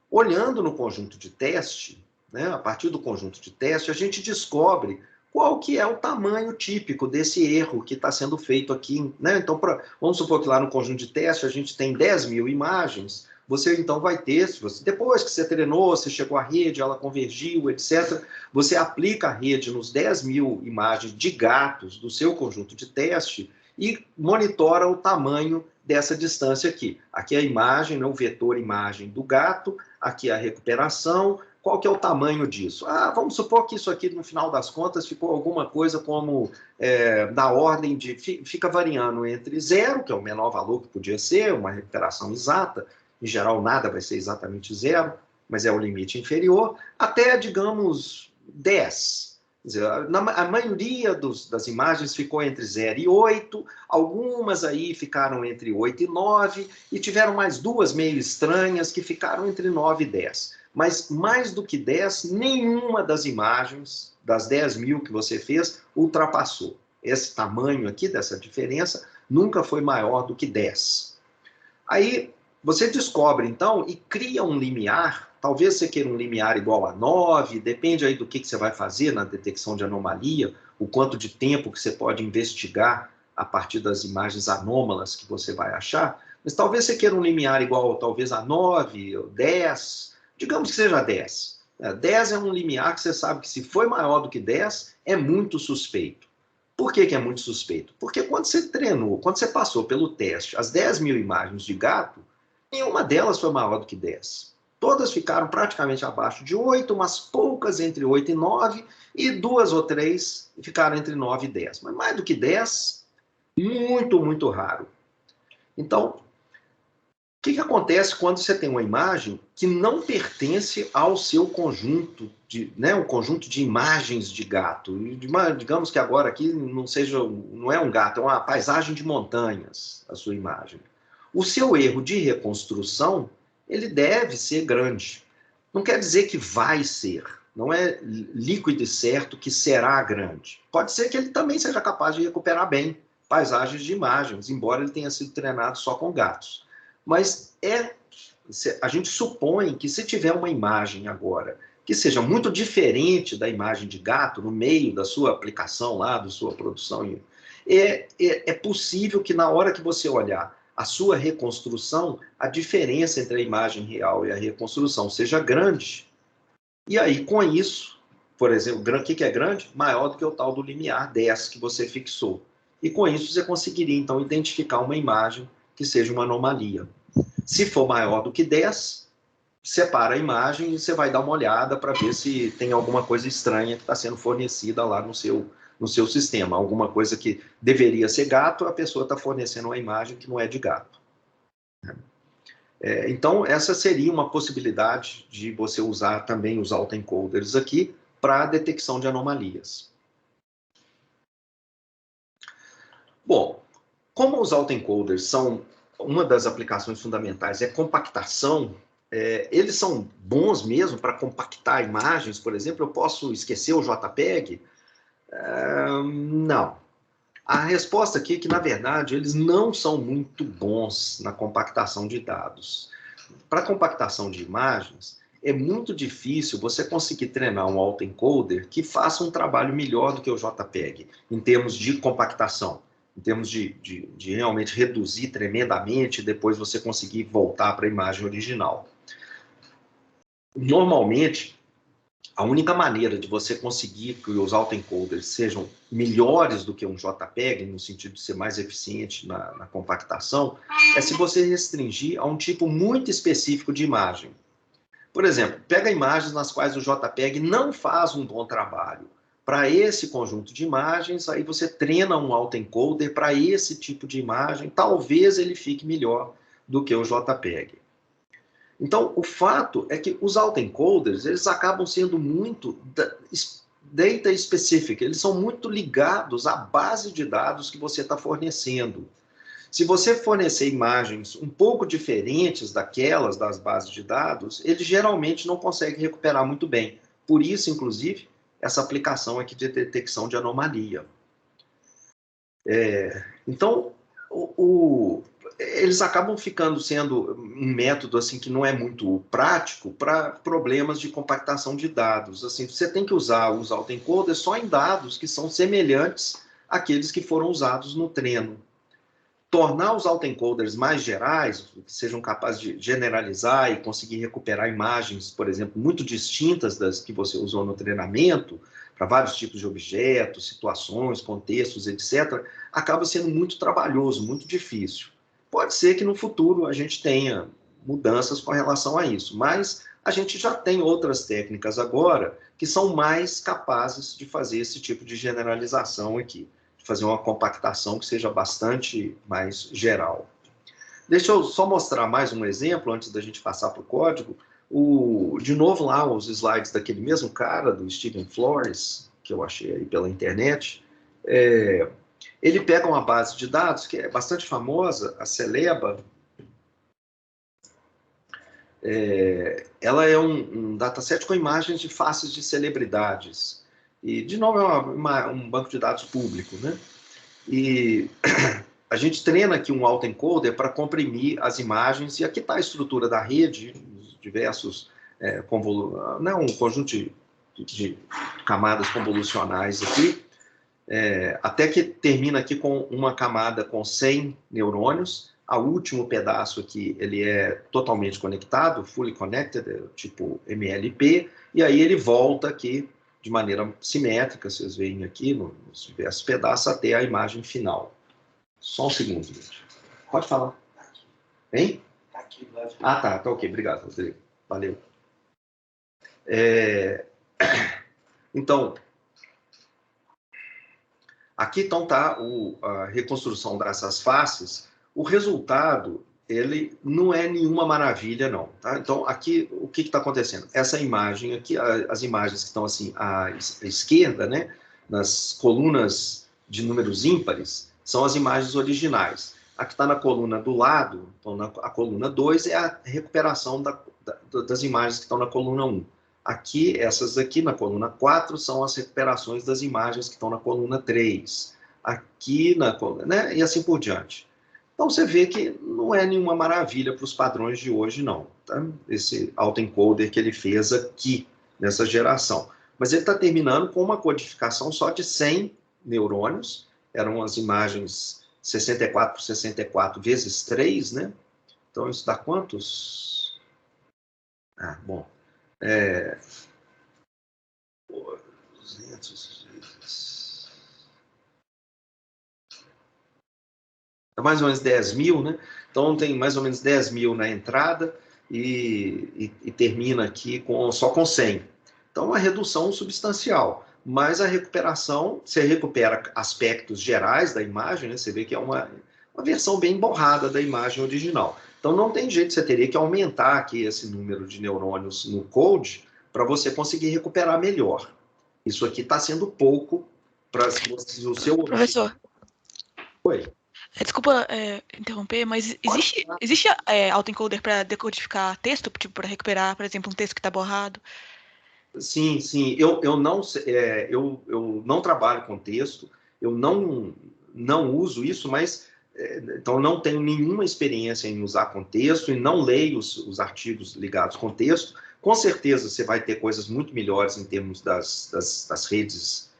Olhando no conjunto de teste, né, a partir do conjunto de teste, a gente descobre qual que é o tamanho típico desse erro que está sendo feito aqui. Né? Então, vamos supor que lá no conjunto de teste a gente tem 10.000 imagens, você então vai ter, depois que você treinou, você chegou à rede, ela convergiu, etc., você aplica a rede nos 10.000 imagens de gatos do seu conjunto de teste e monitora o tamanho dessa distância aqui. Aqui é a imagem, né, o vetor imagem do gato, aqui é a recuperação. Qual que é o tamanho disso? Vamos supor que isso aqui, no final das contas, ficou alguma coisa como da ordem de... Fica variando entre 0, que é o menor valor que podia ser, uma recuperação exata. Em geral, nada vai ser exatamente 0, mas é o limite inferior, até, digamos, 10. Quer dizer, a maioria das imagens ficou entre 0 e 8, algumas aí ficaram entre 8 e 9, e tiveram mais duas meio estranhas que ficaram entre 9 e 10. Mas mais do que 10, nenhuma das imagens, das 10.000 que você fez, ultrapassou. Esse tamanho aqui, dessa diferença, nunca foi maior do que 10. Aí você descobre, então, e cria um limiar, talvez você queira um limiar igual a 9, depende aí do que você vai fazer na detecção de anomalia, o quanto de tempo que você pode investigar a partir das imagens anômalas que você vai achar, mas talvez você queira um limiar igual talvez a 9 ou 10, digamos que seja 10. 10 é um limiar que você sabe que se foi maior do que 10, é muito suspeito. Por que é muito suspeito? Porque quando você treinou, quando você passou pelo teste as 10.000 imagens de gato, nenhuma delas foi maior do que 10. Todas ficaram praticamente abaixo de 8, umas poucas entre 8 e 9, e 2 ou 3 ficaram entre 9 e 10. Mas mais do que 10, muito, muito raro. Então, o que acontece quando você tem uma imagem que não pertence ao seu conjunto, um conjunto de imagens de gato? Digamos que agora aqui não é um gato, é uma paisagem de montanhas, a sua imagem. O seu erro de reconstrução, ele deve ser grande. Não quer dizer que vai ser. Não é líquido e certo que será grande. Pode ser que ele também seja capaz de recuperar bem paisagens de imagens, embora ele tenha sido treinado só com gatos. Mas a gente supõe que se tiver uma imagem agora que seja muito diferente da imagem de gato no meio da sua aplicação lá, da sua produção, é possível que na hora que você olhar a sua reconstrução, a diferença entre a imagem real e a reconstrução seja grande. E aí, com isso, por exemplo, o que é grande? Maior do que o tal do limiar 10 que você fixou. E com isso você conseguiria, então, identificar uma imagem que seja uma anomalia. Se for maior do que 10, separa a imagem e você vai dar uma olhada para ver se tem alguma coisa estranha que está sendo fornecida lá no seu no seu sistema. Alguma coisa que deveria ser gato, a pessoa está fornecendo uma imagem que não é de gato. Então, essa seria uma possibilidade de você usar também os autoencoders aqui para detecção de anomalias. Bom, como os autoencoders são uma das aplicações fundamentais, é compactação, eles são bons mesmo para compactar imagens, por exemplo, eu posso esquecer o JPEG? Não. A resposta aqui é que, na verdade, eles não são muito bons na compactação de dados. Para compactação de imagens, é muito difícil você conseguir treinar um autoencoder que faça um trabalho melhor do que o JPEG, em termos de compactação, em termos de realmente reduzir tremendamente e depois você conseguir voltar para a imagem original. Normalmente, a única maneira de você conseguir que os autoencoders sejam melhores do que um JPEG, no sentido de ser mais eficiente na compactação, é se você restringir a um tipo muito específico de imagem. Por exemplo, pega imagens nas quais o JPEG não faz um bom trabalho. Para esse conjunto de imagens, aí você treina um autoencoder para esse tipo de imagem, talvez ele fique melhor do que o JPEG. Então, o fato é que os autoencoders, eles acabam sendo muito data specific, eles são muito ligados à base de dados que você está fornecendo. Se você fornecer imagens um pouco diferentes daquelas das bases de dados, ele geralmente não consegue recuperar muito bem. Por isso, inclusive, essa aplicação aqui de detecção de anomalia. Então, eles acabam ficando sendo um método assim, que não é muito prático para problemas de compactação de dados. Assim, você tem que usar os autoencoders só em dados que são semelhantes àqueles que foram usados no treino. Tornar os autoencoders mais gerais, que sejam capazes de generalizar e conseguir recuperar imagens, por exemplo, muito distintas das que você usou no treinamento, para vários tipos de objetos, situações, contextos, etc., acaba sendo muito trabalhoso, muito difícil. Pode ser que no futuro a gente tenha mudanças com relação a isso, mas a gente já tem outras técnicas agora que são mais capazes de fazer esse tipo de generalização aqui, de fazer uma compactação que seja bastante mais geral. Deixa eu só mostrar mais um exemplo antes da gente passar para o código. De novo lá, os slides daquele mesmo cara, do Steven Flores, que eu achei aí pela internet. Ele pega uma base de dados que é bastante famosa, a Celeba. Ela é um dataset com imagens de faces de celebridades. E, de novo, é um banco de dados público, né? E a gente treina aqui um autoencoder para comprimir as imagens, e aqui está a estrutura da rede, os diversos, um conjunto de camadas convolucionais aqui, até que termina aqui com uma camada com 100 neurônios. O último pedaço aqui, ele é totalmente conectado, fully connected, tipo MLP, e aí ele volta aqui de maneira simétrica, vocês veem aqui nos diversos pedaços, até a imagem final. Só um segundo, gente. Pode falar. Hein? Tá ok, obrigado, Rodrigo. Valeu. Então, aqui então está a reconstrução dessas faces. O resultado, ele não é nenhuma maravilha, não. Tá? Então, aqui, o que está acontecendo? Essa imagem aqui, as imagens que estão assim à esquerda, né, nas colunas de números ímpares, são as imagens originais. A que está na coluna do lado, então a coluna 2, é a recuperação das imagens que estão na coluna 1. Aqui, essas aqui na coluna 4 são as recuperações das imagens que estão na coluna 3. Aqui na coluna, né, e assim por diante. Então, você vê que não é nenhuma maravilha para os padrões de hoje, não. Tá? Esse autoencoder que ele fez aqui, nessa geração. Mas ele está terminando com uma codificação só de 100 neurônios. Eram as imagens 64 por 64 vezes 3, né? Então, isso dá quantos? Bom. 200 vezes... É mais ou menos 10 mil, né? Então tem mais ou menos 10 mil na entrada e termina aqui só com 100. Então uma redução substancial. mas a recuperação, você recupera aspectos gerais da imagem, né? Você vê que é uma versão bem borrada da imagem original. Então não tem jeito, você teria que aumentar aqui esse número de neurônios no code para você conseguir recuperar melhor. Isso aqui está sendo pouco para o seu... Professor. Oi. Desculpa interromper, mas existe autoencoder para decodificar texto, tipo, para recuperar, por exemplo, um texto que está borrado? Sim, sim. Eu não trabalho com texto, eu não uso isso, mas então não tenho nenhuma experiência em usar com texto e não leio os artigos ligados com texto. Com certeza você vai ter coisas muito melhores em termos das redes,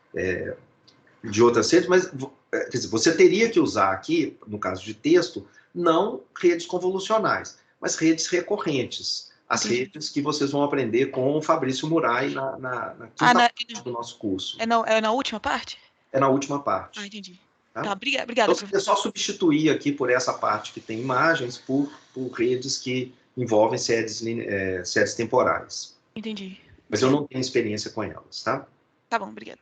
de outras redes, mas quer dizer, você teria que usar aqui, no caso de texto, não redes convolucionais, mas redes recorrentes. As redes que vocês vão aprender com o Fabrício Murai na quinta parte do nosso curso. É na última parte? É na última parte. Ah, entendi. Tá? Obrigada, então, professor. é só substituir aqui por essa parte que tem imagens por redes que envolvem séries temporais. Entendi. Mas eu não tenho experiência com elas, tá? Tá bom, obrigado.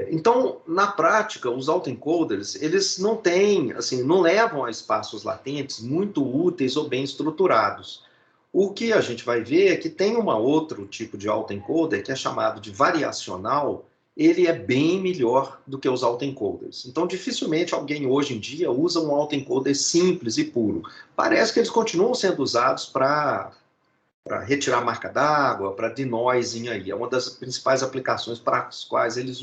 Então, na prática, os autoencoders, eles não têm, assim, não levam a espaços latentes muito úteis ou bem estruturados. O que a gente vai ver é que tem outro tipo de autoencoder que é chamado de variacional, ele é bem melhor do que os autoencoders. Então, dificilmente alguém hoje em dia usa um autoencoder simples e puro. Parece que eles continuam sendo usados para retirar marca d'água, para denoising aí. É uma das principais aplicações para as quais eles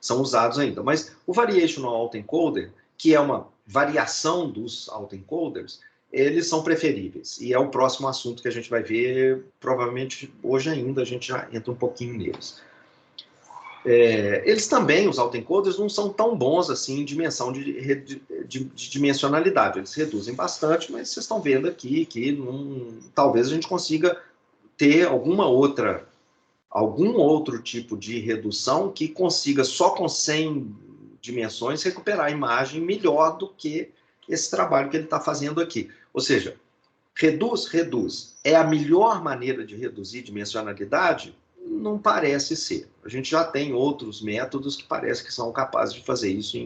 são usados ainda. Mas o Variational Autoencoder, que é uma variação dos autoencoders, eles são preferíveis. E é o próximo assunto que a gente vai ver, provavelmente hoje ainda, a gente já entra um pouquinho neles. Eles também, os autoencoders, não são tão bons assim em dimensão de dimensionalidade. Eles reduzem bastante, mas vocês estão vendo aqui que talvez a gente consiga ter algum outro tipo de redução que consiga, só com 100 dimensões, recuperar a imagem melhor do que esse trabalho que ele está fazendo aqui. Ou seja, reduz. É a melhor maneira de reduzir dimensionalidade? Não parece ser. A gente já tem outros métodos que parece que são capazes de fazer isso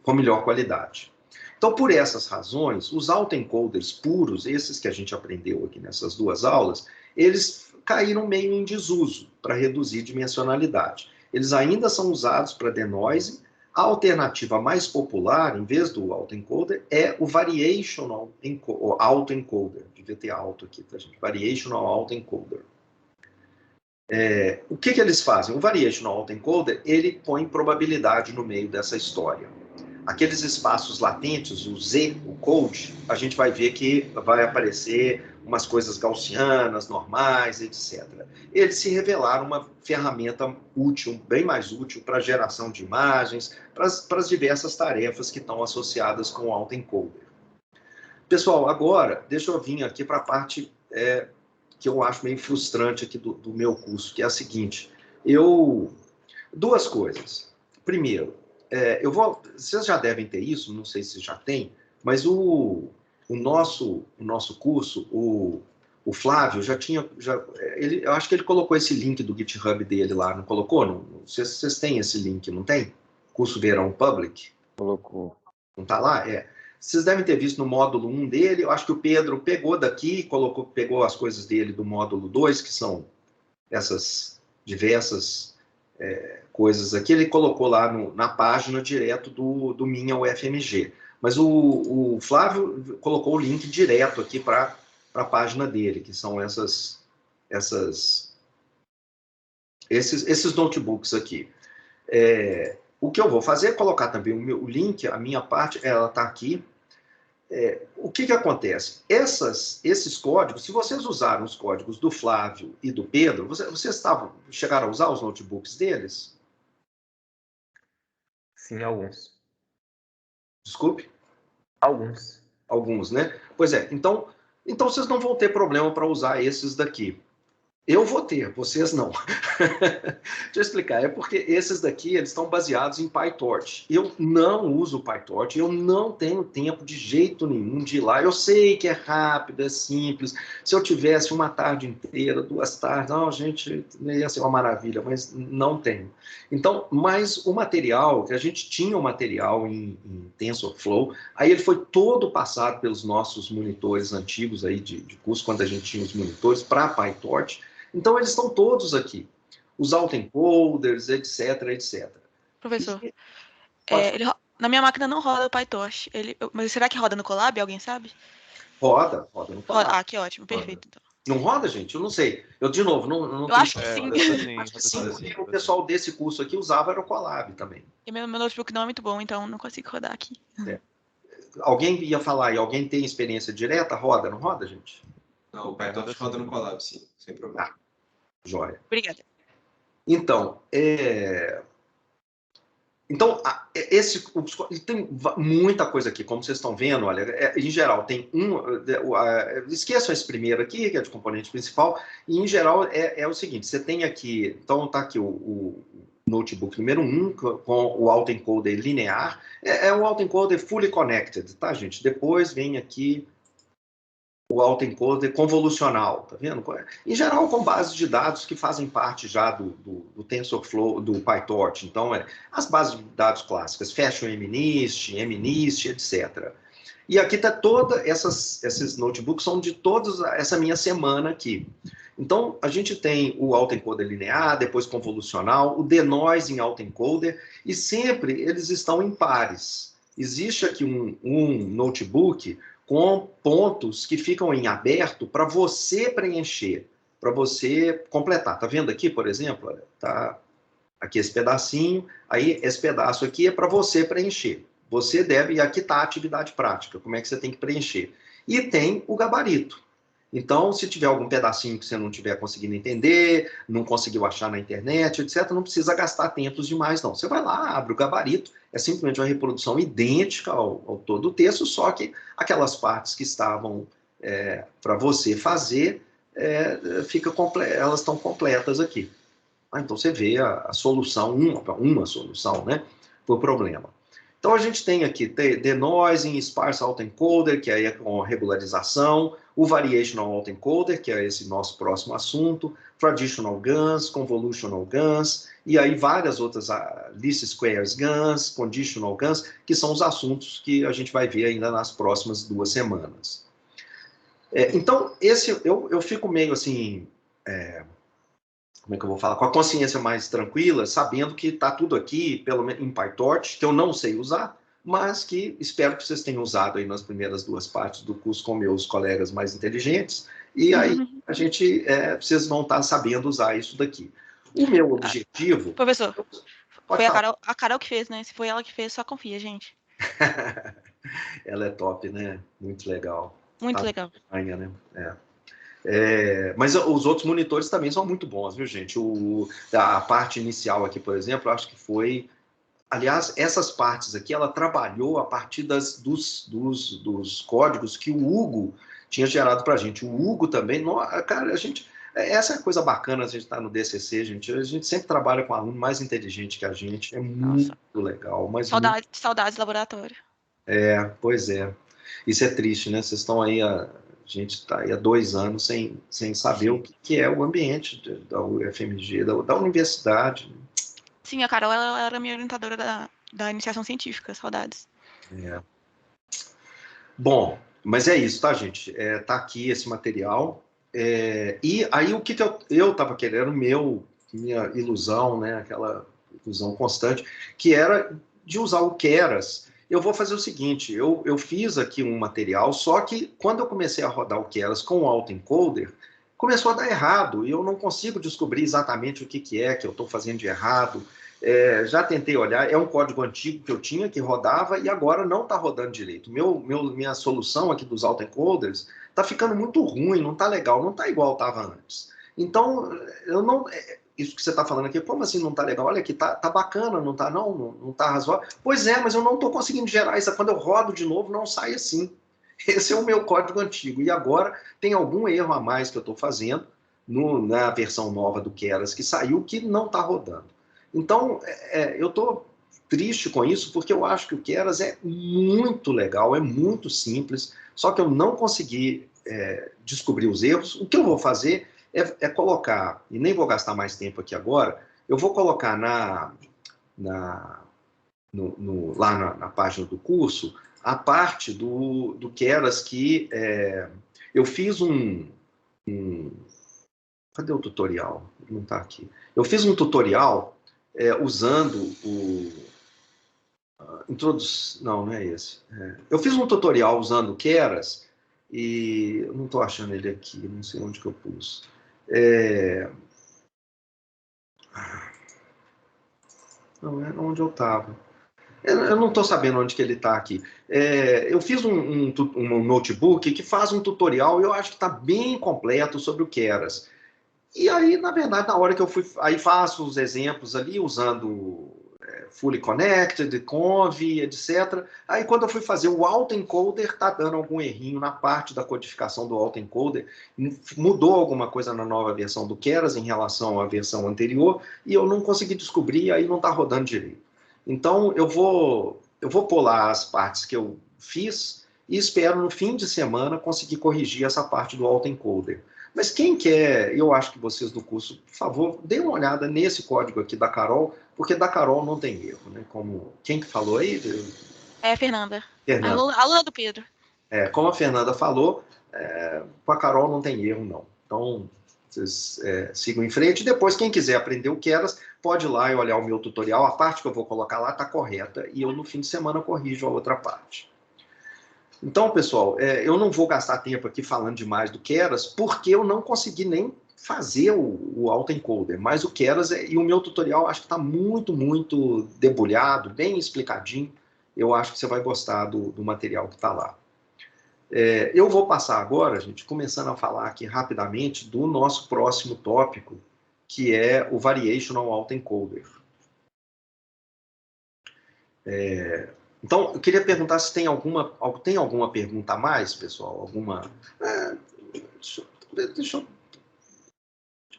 com melhor qualidade. Então, por essas razões, os autoencoders puros, esses que a gente aprendeu aqui nessas duas aulas, eles caíram meio em desuso para reduzir dimensionalidade. Eles ainda são usados para denoising. A alternativa mais popular, em vez do autoencoder, é o Variational Autoencoder. Devia ter auto aqui, tá, gente? Variational Autoencoder. O que eles fazem? O Variational Autoencoder, ele põe probabilidade no meio dessa história. Aqueles espaços latentes, o Z, o code, a gente vai ver que vai aparecer umas coisas gaussianas, normais, etc. Eles se revelaram uma ferramenta útil, bem mais útil para a geração de imagens, para as diversas tarefas que estão associadas com o autoencoder. Pessoal, agora, deixa eu vir aqui para a parte que eu acho meio frustrante aqui do meu curso, que é a seguinte. Duas coisas. Primeiro, vocês já devem ter isso, não sei se já tem, mas o nosso curso, o Flávio, eu acho que ele colocou esse link do GitHub dele lá, não colocou? Não, vocês têm esse link, não tem? Curso Verão Public? Colocou. Não está lá? Vocês devem ter visto no módulo 1 dele, eu acho que o Pedro pegou daqui, pegou as coisas dele do módulo 2, que são essas diversas coisas aqui, ele colocou lá na página direto do Minha UFMG. Mas o Flávio colocou o link direto aqui para a página dele, que são esses notebooks aqui. O que eu vou fazer é colocar também o link, a minha parte, ela está aqui. O que acontece? Esses códigos, se vocês usaram os códigos do Flávio e do Pedro, vocês chegaram a usar os notebooks deles? Sim, alguns. Desculpe? Alguns. Alguns, né? Pois é, então vocês não vão ter problema para usar esses daqui. Eu vou ter, vocês não. Deixa eu explicar. É porque esses daqui, eles estão baseados em PyTorch. Eu não uso PyTorch, eu não tenho tempo de jeito nenhum de ir lá. Eu sei que é rápido, é simples. Se eu tivesse uma tarde inteira, 2 tardes, não, gente, ia ser uma maravilha, mas não tenho. Então, mas o material, a gente tinha um material em TensorFlow, aí ele foi todo passado pelos nossos monitores antigos aí de curso, quando a gente tinha os monitores para PyTorch. Então, eles estão todos aqui. Os autoencoders, etc, etc. Professor, E, na minha máquina não roda o PyTorch. Mas será que roda no Colab? Alguém sabe? roda no Colab. Ah, que ótimo, perfeito. Então. Não roda, gente? Eu não sei. Eu, de novo, não eu acho que sim. Acho sim, porque o pessoal desse curso aqui usava era o Colab também. E meu notebook não é muito bom, então não consigo rodar aqui. Alguém ia falar, e alguém tem experiência direta? Roda, não roda, gente? Não, o PyTorch roda no Colab, sim, sem problema. Joia. Obrigada. Então, tem muita coisa aqui, como vocês estão vendo, olha, em geral tem esqueçam esse primeiro aqui, que é de componente principal, e em geral é o seguinte, você tem aqui, então tá aqui o notebook número 1, com o autoencoder linear, é o autoencoder fully connected, tá, gente? Depois vem aqui o autoencoder convolucional, tá vendo? Em geral, com bases de dados que fazem parte já do TensorFlow, do PyTorch. Então, as bases de dados clássicas, FashionMNIST, MNIST, etc. E aqui está esses notebooks são de todos essa minha semana aqui. Então, a gente tem o autoencoder linear, depois convolucional, o denoising autoencoder, e sempre eles estão em pares. Existe aqui um notebook com pontos que ficam em aberto para você preencher, para você completar. Tá vendo aqui, por exemplo? Olha, tá aqui esse pedacinho, aí esse pedaço aqui é para você preencher. Você deve, e aqui está a atividade prática, como é que você tem que preencher. E tem o gabarito. Então, se tiver algum pedacinho que você não estiver conseguindo entender, não conseguiu achar na internet, etc., não precisa gastar tempos demais, não. Você vai lá, abre o gabarito, é simplesmente uma reprodução idêntica ao todo o texto, só que aquelas partes que estavam para você fazer, elas estão completas aqui. Então, você vê a solução, uma solução, né, para o problema. Então, a gente tem aqui denoising, sparse autoencoder, que aí é com regularização, o variational autoencoder, que é esse nosso próximo assunto, traditional GANs, convolutional GANs, e aí várias outras, least squares GANs, conditional GANs, que são os assuntos que a gente vai ver ainda nas próximas 2 semanas. Então, eu fico meio assim... como é que eu vou falar? Com a consciência mais tranquila, sabendo que está tudo aqui, pelo menos em PyTorch, que eu não sei usar, mas que espero que vocês tenham usado aí nas primeiras 2 partes do curso com meus colegas mais inteligentes, e aí vocês vão estar sabendo usar isso daqui. O meu objetivo... Professor, foi a Carol que fez, né? Se foi ela que fez, só confia, gente. Ela é top, né? Muito legal. Muito legal. Né? Mas os outros monitores também são muito bons, viu, gente? A parte inicial aqui, por exemplo, eu acho que foi... Aliás, essas partes aqui, ela trabalhou a partir dos códigos que o Hugo tinha gerado para a gente. O Hugo também... cara, essa é a coisa bacana, a gente está no DCC, gente. A gente sempre trabalha com aluno mais inteligente que a gente. É muito legal. Mas saudades do laboratório. Pois é. Isso é triste, né? Vocês estão aí... A gente está aí há 2 anos sem saber o que é o ambiente da UFMG, da universidade. Sim, a Carol ela era minha orientadora da iniciação científica, saudades. Bom, mas é isso, tá, gente? Tá aqui esse material. E aí o que eu estava querendo, minha ilusão, né? Aquela ilusão constante, que era de usar o Keras. Eu vou fazer o seguinte, eu fiz aqui um material, só que quando eu comecei a rodar o Keras com o autoencoder, começou a dar errado, e eu não consigo descobrir exatamente o que é que eu estou fazendo de errado. Já tentei olhar, é um código antigo que eu tinha, que rodava, e agora não está rodando direito. Minha solução aqui dos autoencoders está ficando muito ruim, não está legal, não está igual estava antes. Então, eu não... Isso que você está falando aqui, como assim não está legal? Olha aqui, tá bacana, não está não tá razoável? Pois é, mas eu não estou conseguindo gerar isso. Quando eu rodo de novo, não sai assim. Esse é o meu código antigo. E agora tem algum erro a mais que eu estou fazendo, na versão nova do Keras que saiu, que não está rodando. Então, eu estou triste com isso, porque eu acho que o Keras é muito legal, é muito simples, só que eu não consegui descobrir os erros. O que eu vou fazer é colocar, e nem vou gastar mais tempo aqui agora, eu vou colocar lá na página do curso a parte do Keras que eu fiz cadê o tutorial? Não está aqui. Eu fiz um tutorial usando não é esse. Eu fiz um tutorial usando o Keras e eu não estou achando ele aqui, não sei onde que eu pus. Não é onde eu estava. Eu não estou sabendo onde que ele está aqui. Eu fiz um notebook que faz um tutorial e eu acho que está bem completo sobre o Keras. E aí, na verdade, na hora que eu fui... Aí faço os exemplos ali, usando Fully Connected, Conv, etc. Aí, quando eu fui fazer o autoencoder, está dando algum errinho na parte da codificação do autoencoder. Mudou alguma coisa na nova versão do Keras em relação à versão anterior, e eu não consegui descobrir, aí não está rodando direito. Então, eu vou pôr lá as partes que eu fiz e espero, no fim de semana, conseguir corrigir essa parte do autoencoder. Mas quem quer, eu acho que vocês do curso, por favor, dêem uma olhada nesse código aqui da Carol, porque da Carol não tem erro, né? Quem que falou aí? É a Fernanda. Fernanda. Aluna do Pedro. Como a Fernanda falou, com a Carol não tem erro, não. Então, vocês sigam em frente. Depois, quem quiser aprender o Keras, pode ir lá e olhar o meu tutorial. A parte que eu vou colocar lá está correta e eu, no fim de semana, corrijo a outra parte. Então, pessoal, eu não vou gastar tempo aqui falando demais do Keras, porque eu não consegui nem fazer o autoencoder, mas o Keras e o meu tutorial acho que está muito, muito debulhado, bem explicadinho. Eu acho que você vai gostar do material que está lá. Eu vou passar agora, gente, começando a falar aqui rapidamente do nosso próximo tópico, que é o Variational Autoencoder. Então, eu queria perguntar se tem alguma pergunta a mais, pessoal? Alguma... Deixa eu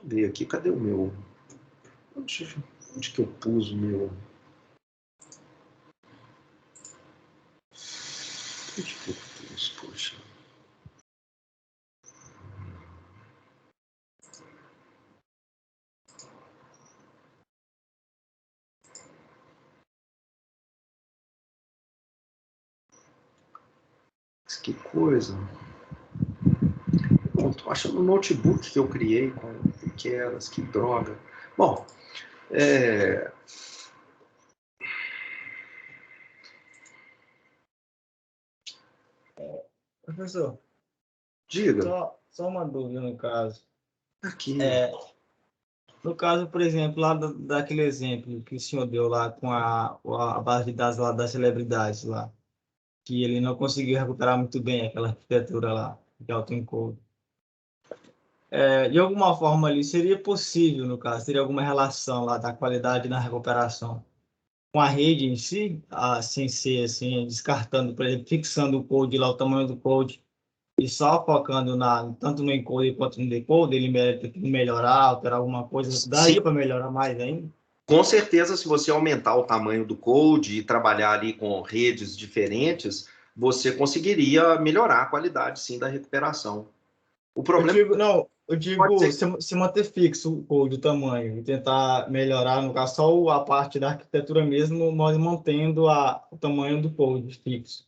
ver aqui, cadê o meu... Onde que eu pus o meu... Onde que eu pus, poxa? Que coisa. Bom, tô achando o notebook que eu criei com o Keras, que droga. Bom, Professor, diga. só uma dúvida no caso. Aqui. No caso, por exemplo, lá daquele exemplo que o senhor deu lá com a base de dados lá das celebridades lá, que ele não conseguiu recuperar muito bem aquela arquitetura lá de autoencoder. De alguma forma ali, seria possível, no caso, teria alguma relação lá da qualidade na recuperação com a rede em si, sem ser assim, descartando, por exemplo, fixando o code lá, o tamanho do code, e só focando tanto no encoder quanto no decoder, ele melhorar, alterar alguma coisa, daria para melhorar mais ainda? Com certeza, se você aumentar o tamanho do code e trabalhar ali com redes diferentes, você conseguiria melhorar a qualidade, sim, da recuperação. O problema... Eu digo se manter fixo o code, o tamanho, e tentar melhorar, no caso, só a parte da arquitetura mesmo, mas mantendo o tamanho do code fixo.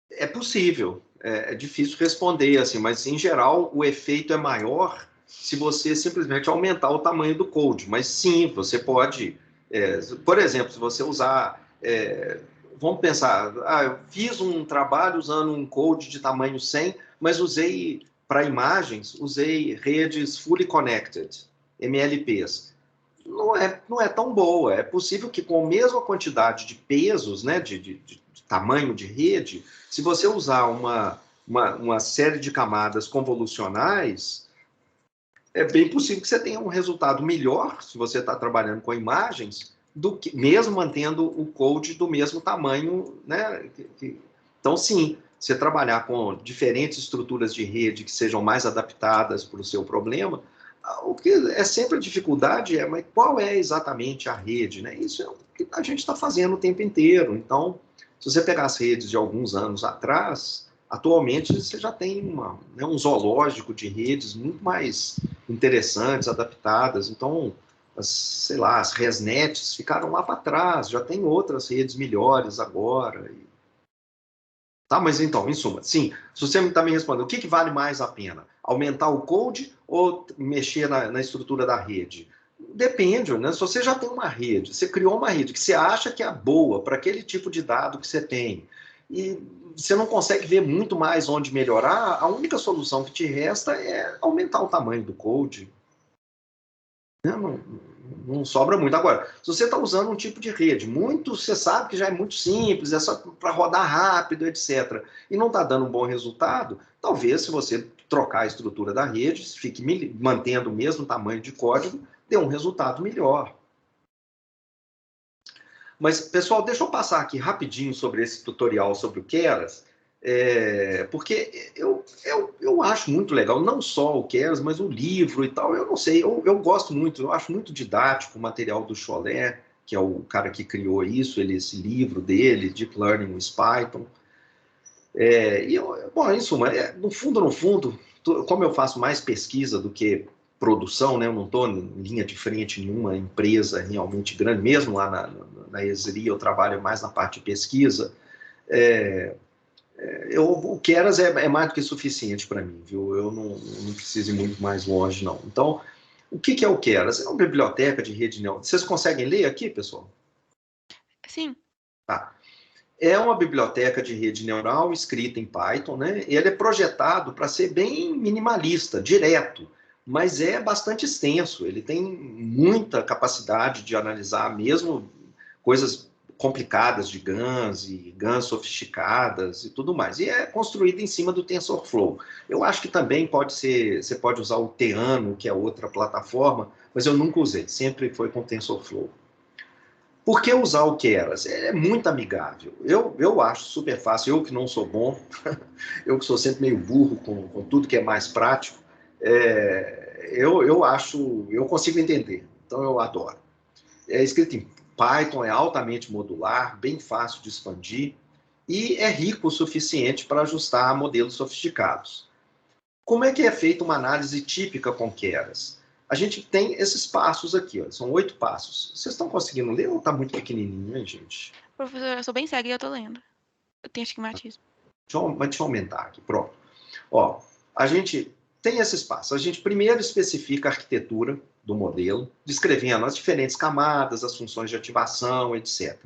É possível, é difícil responder, assim, mas, em geral, o efeito é maior se você simplesmente aumentar o tamanho do code. Mas, sim, você pode... por exemplo, se você usar... vamos pensar, eu fiz um trabalho usando um code de tamanho 100, mas usei... Para imagens, usei redes Fully Connected, MLPs. Não é tão boa. É possível que com a mesma quantidade de pesos, né, de tamanho de rede, se você usar uma série de camadas convolucionais, é bem possível que você tenha um resultado melhor, se você está trabalhando com imagens, do que mesmo mantendo o code do mesmo tamanho, né? Então, sim, você trabalhar com diferentes estruturas de rede que sejam mais adaptadas para o seu problema, o que é sempre a dificuldade mas qual é exatamente a rede, né? Isso é o que a gente está fazendo o tempo inteiro. Então, se você pegar as redes de alguns anos atrás, atualmente você já tem um zoológico de redes muito mais interessantes, adaptadas. Então, sei lá, as ResNets ficaram lá para trás, já tem outras redes melhores agora. Tá, mas então, em suma, sim, se você está me respondendo, o que vale mais a pena? Aumentar o code ou mexer na estrutura da rede? Depende, né? Se você já tem uma rede, você criou uma rede que você acha que é boa para aquele tipo de dado que você tem, e você não consegue ver muito mais onde melhorar, a única solução que te resta é aumentar o tamanho do code. Não sobra muito. Agora, se você está usando um tipo de rede, você sabe que já é muito simples, é só para rodar rápido, etc., e não está dando um bom resultado, talvez se você trocar a estrutura da rede, fique mantendo o mesmo tamanho de código, dê um resultado melhor. Mas, pessoal, deixa eu passar aqui rapidinho sobre esse tutorial sobre o Keras, porque eu acho muito legal, não só o Keras, mas o livro e tal, eu não sei, eu gosto muito, eu acho muito didático o material do Chollet, que é o cara que criou isso, esse livro dele, Deep Learning with Python. Bom, em suma, no fundo, como eu faço mais pesquisa do que produção, né, eu não estou em linha de frente em nenhuma empresa realmente grande, mesmo lá na Esri, eu trabalho mais na parte de pesquisa, o Keras é mais do que suficiente para mim, viu? Eu não preciso ir muito mais longe, não. Então, o que é o Keras? É uma biblioteca de rede neural. Vocês conseguem ler aqui, pessoal? Sim. Tá. É uma biblioteca de rede neural escrita em Python, né? Ele é projetado para ser bem minimalista, direto, mas é bastante extenso. Ele tem muita capacidade de analisar mesmo coisas complicadas de GANs e GANs sofisticadas e tudo mais. E é construído em cima do TensorFlow. Eu acho que também você pode usar o Theano, que é outra plataforma, mas eu nunca usei, sempre foi com o TensorFlow. Por que usar o Keras? É muito amigável. Eu acho super fácil. Eu que não sou bom, eu que sou sempre meio burro com tudo que é mais prático, eu consigo entender. Então eu adoro. É escrito em Python, é altamente modular, bem fácil de expandir e é rico o suficiente para ajustar a modelos sofisticados. Como é que é feita uma análise típica com Keras? A gente tem esses passos aqui, ó, são 8 passos. Vocês estão conseguindo ler ou está muito pequenininho, hein, gente? Professor, eu sou bem cega e eu tô lendo. Eu tenho astigmatismo. Deixa eu aumentar aqui, pronto. Ó, a gente tem esses passos. A gente primeiro especifica a arquitetura do modelo, descrevendo as diferentes camadas, as funções de ativação, etc.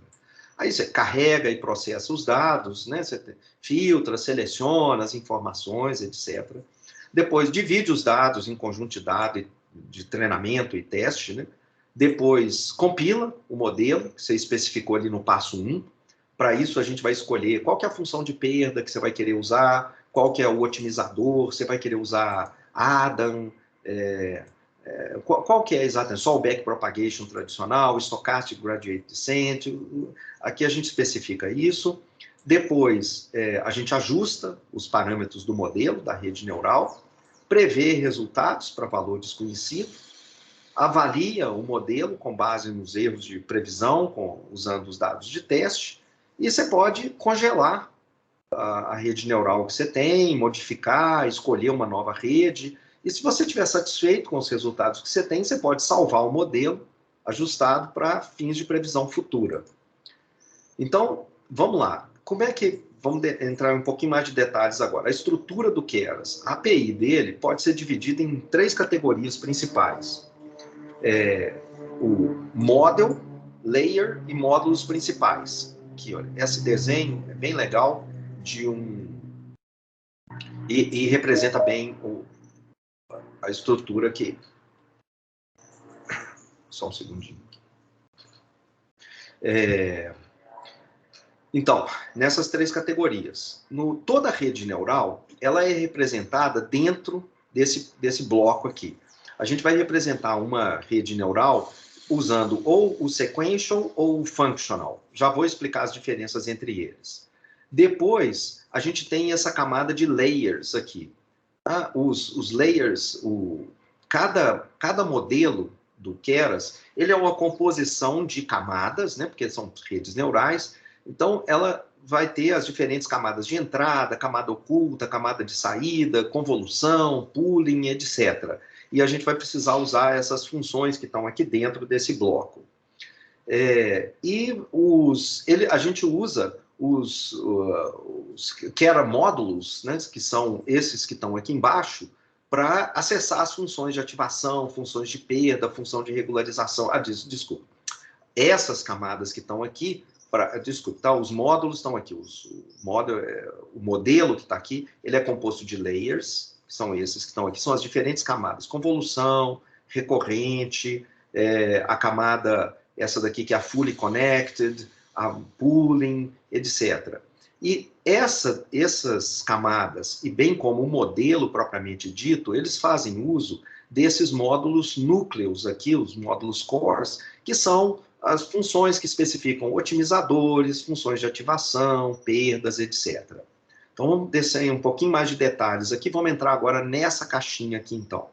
Aí você carrega e processa os dados, né? Você filtra, seleciona as informações, etc. Depois divide os dados em conjunto de dados de treinamento e teste, né? Depois compila o modelo, que você especificou ali no passo 1. Para isso a gente vai escolher qual que é a função de perda que você vai querer usar, qual que é o otimizador, você vai querer usar Adam, qual que é exatamente, só o backpropagation tradicional, stochastic gradient descent, aqui a gente especifica isso. Depois a gente ajusta os parâmetros do modelo, da rede neural, prevê resultados para valor desconhecido, avalia o modelo com base nos erros de previsão, usando os dados de teste, e você pode congelar a rede neural que você tem, modificar, escolher uma nova rede, e se você estiver satisfeito com os resultados que você tem, você pode salvar o modelo ajustado para fins de previsão futura. Então, vamos lá. Vamos entrar um pouquinho mais de detalhes agora. A estrutura do Keras. A API dele pode ser dividida em 3 categorias principais. O model, layer e módulos principais. Aqui, olha, esse desenho é bem legal e representa bem a estrutura aqui. Só um segundinho. Então, nessas 3 categorias, toda a rede neural, ela é representada dentro desse bloco aqui. A gente vai representar uma rede neural usando ou o sequential ou o functional. Já vou explicar as diferenças entre eles. Depois, a gente tem essa camada de layers aqui. Tá? Os layers, cada modelo do Keras, ele é uma composição de camadas, né? Porque são redes neurais. Então, ela vai ter as diferentes camadas de entrada, camada oculta, camada de saída, convolução, pooling, etc. E a gente vai precisar usar essas funções que estão aqui dentro desse bloco. A gente usa os Kera módulos, né, que são esses que estão aqui embaixo, para acessar as funções de ativação, funções de perda, função de regularização. Desculpa. Essas camadas que estão aqui, os módulos estão aqui. O modelo que está aqui, ele é composto de layers, que são esses que estão aqui, são as diferentes camadas. Convolução, recorrente, a camada, essa daqui que é a fully connected, a pooling, etc. E essas camadas, e bem como o modelo propriamente dito, eles fazem uso desses módulos núcleos aqui, os módulos cores, que são as funções que especificam otimizadores, funções de ativação, perdas, etc. Então, vamos descer um pouquinho mais de detalhes aqui, vamos entrar agora nessa caixinha aqui, então,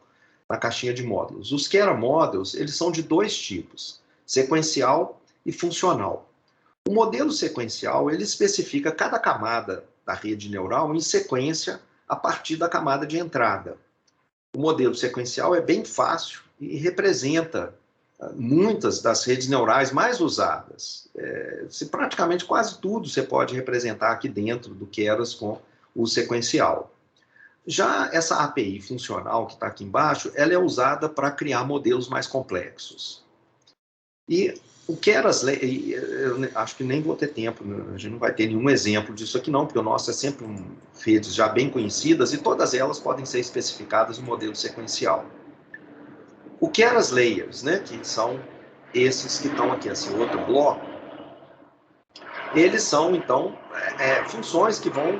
na caixinha de módulos. Os Kera Models, eles são de dois tipos, sequencial e funcional. O modelo sequencial, ele especifica cada camada da rede neural em sequência a partir da camada de entrada. O modelo sequencial é bem fácil e representa muitas das redes neurais mais usadas. Praticamente quase tudo você pode representar aqui dentro do Keras com o sequencial. Já essa API funcional que está aqui embaixo, ela é usada para criar modelos mais complexos. E o Keras, eu acho que nem vou ter tempo, a gente não vai ter nenhum exemplo disso aqui não, porque o nosso é sempre redes já bem conhecidas e todas elas podem ser especificadas no modelo sequencial. O Keras Layers, né, que são esses que estão aqui, esse outro bloco, eles são, então, funções que vão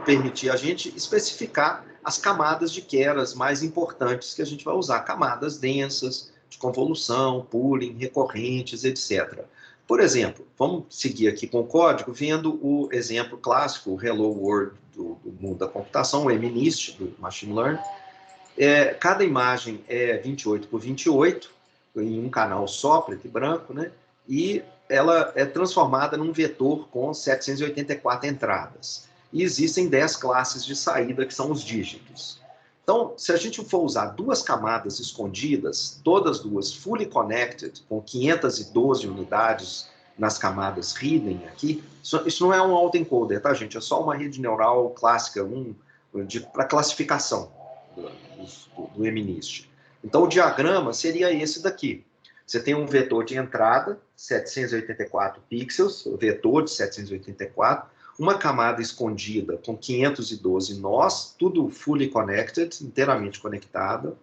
permitir a gente especificar as camadas de Keras mais importantes que a gente vai usar, camadas densas, de convolução, pooling, recorrentes, etc. Por exemplo, vamos seguir aqui com o código, vendo o exemplo clássico, o Hello World do mundo da computação, o MNIST, do Machine Learning. Cada imagem é 28 por 28, em um canal só, preto e branco, né? E ela é transformada num vetor com 784 entradas. E existem 10 classes de saída, que são os dígitos. Então, se a gente for usar duas camadas escondidas, todas duas fully connected, com 512 unidades nas camadas hidden aqui, isso não é um autoencoder, tá, gente? É só uma rede neural clássica, para classificação do MNIST. Então, o diagrama seria esse daqui. Você tem um vetor de entrada, 784 pixels, o vetor de 784, uma camada escondida com 512 nós, tudo fully connected, inteiramente conectada,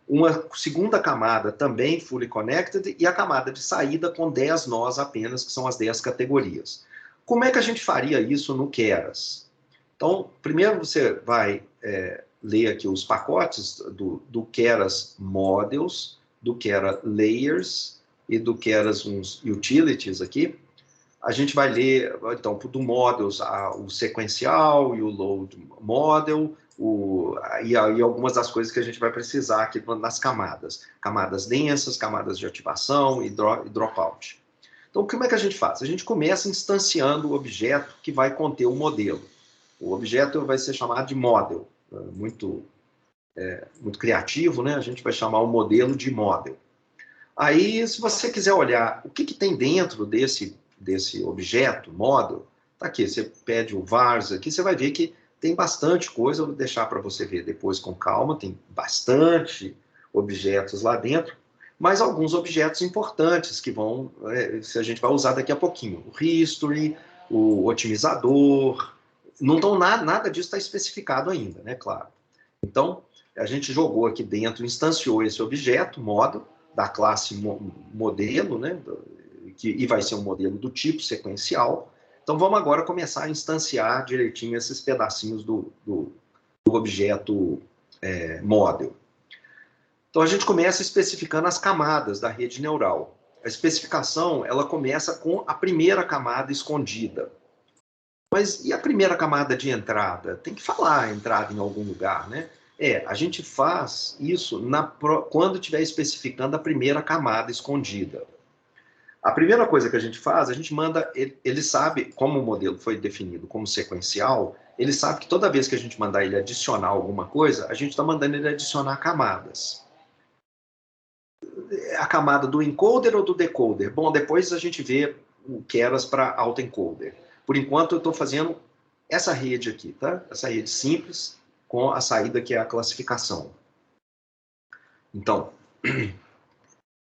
uma segunda camada também fully connected e a camada de saída com 10 nós apenas, que são as 10 categorias. Como é que a gente faria isso no Keras? Então, primeiro você vai ler aqui os pacotes do Keras Models, do Keras Layers e do Keras uns Utilities aqui. A gente vai ler, então, do Models, o sequencial e o Load Model, e algumas das coisas que a gente vai precisar aqui nas camadas. Camadas densas, camadas de ativação e dropout. Então, como é que a gente faz? A gente começa instanciando o objeto que vai conter o modelo. O objeto vai ser chamado de model, muito criativo, né? A gente vai chamar o modelo de model. Aí, se você quiser olhar o que tem dentro desse objeto, model, tá aqui, você pede o vars aqui, você vai ver que tem bastante coisa, eu vou deixar para você ver depois com calma, tem bastante objetos lá dentro, mas alguns objetos importantes que a gente vai usar daqui a pouquinho. O history, o otimizador, nada disso está especificado ainda, né, claro. Então, a gente jogou aqui dentro, instanciou esse objeto, model, da classe modelo, né, e vai ser um modelo do tipo sequencial. Então, vamos agora começar a instanciar direitinho esses pedacinhos do objeto model. Então, a gente começa especificando as camadas da rede neural. A especificação, ela começa com a primeira camada escondida. Mas e a primeira camada de entrada? Tem que falar a entrada em algum lugar, né? A gente faz isso quando estiver especificando a primeira camada escondida. A primeira coisa que a gente faz, a gente manda, ele sabe, como o modelo foi definido como sequencial, ele sabe que toda vez que a gente mandar ele adicionar alguma coisa, a gente está mandando ele adicionar camadas. A camada do encoder ou do decoder? Bom, depois a gente vê o keras para autoencoder. Por enquanto eu estou fazendo essa rede aqui, tá? Essa rede simples com a saída que é a classificação. Então,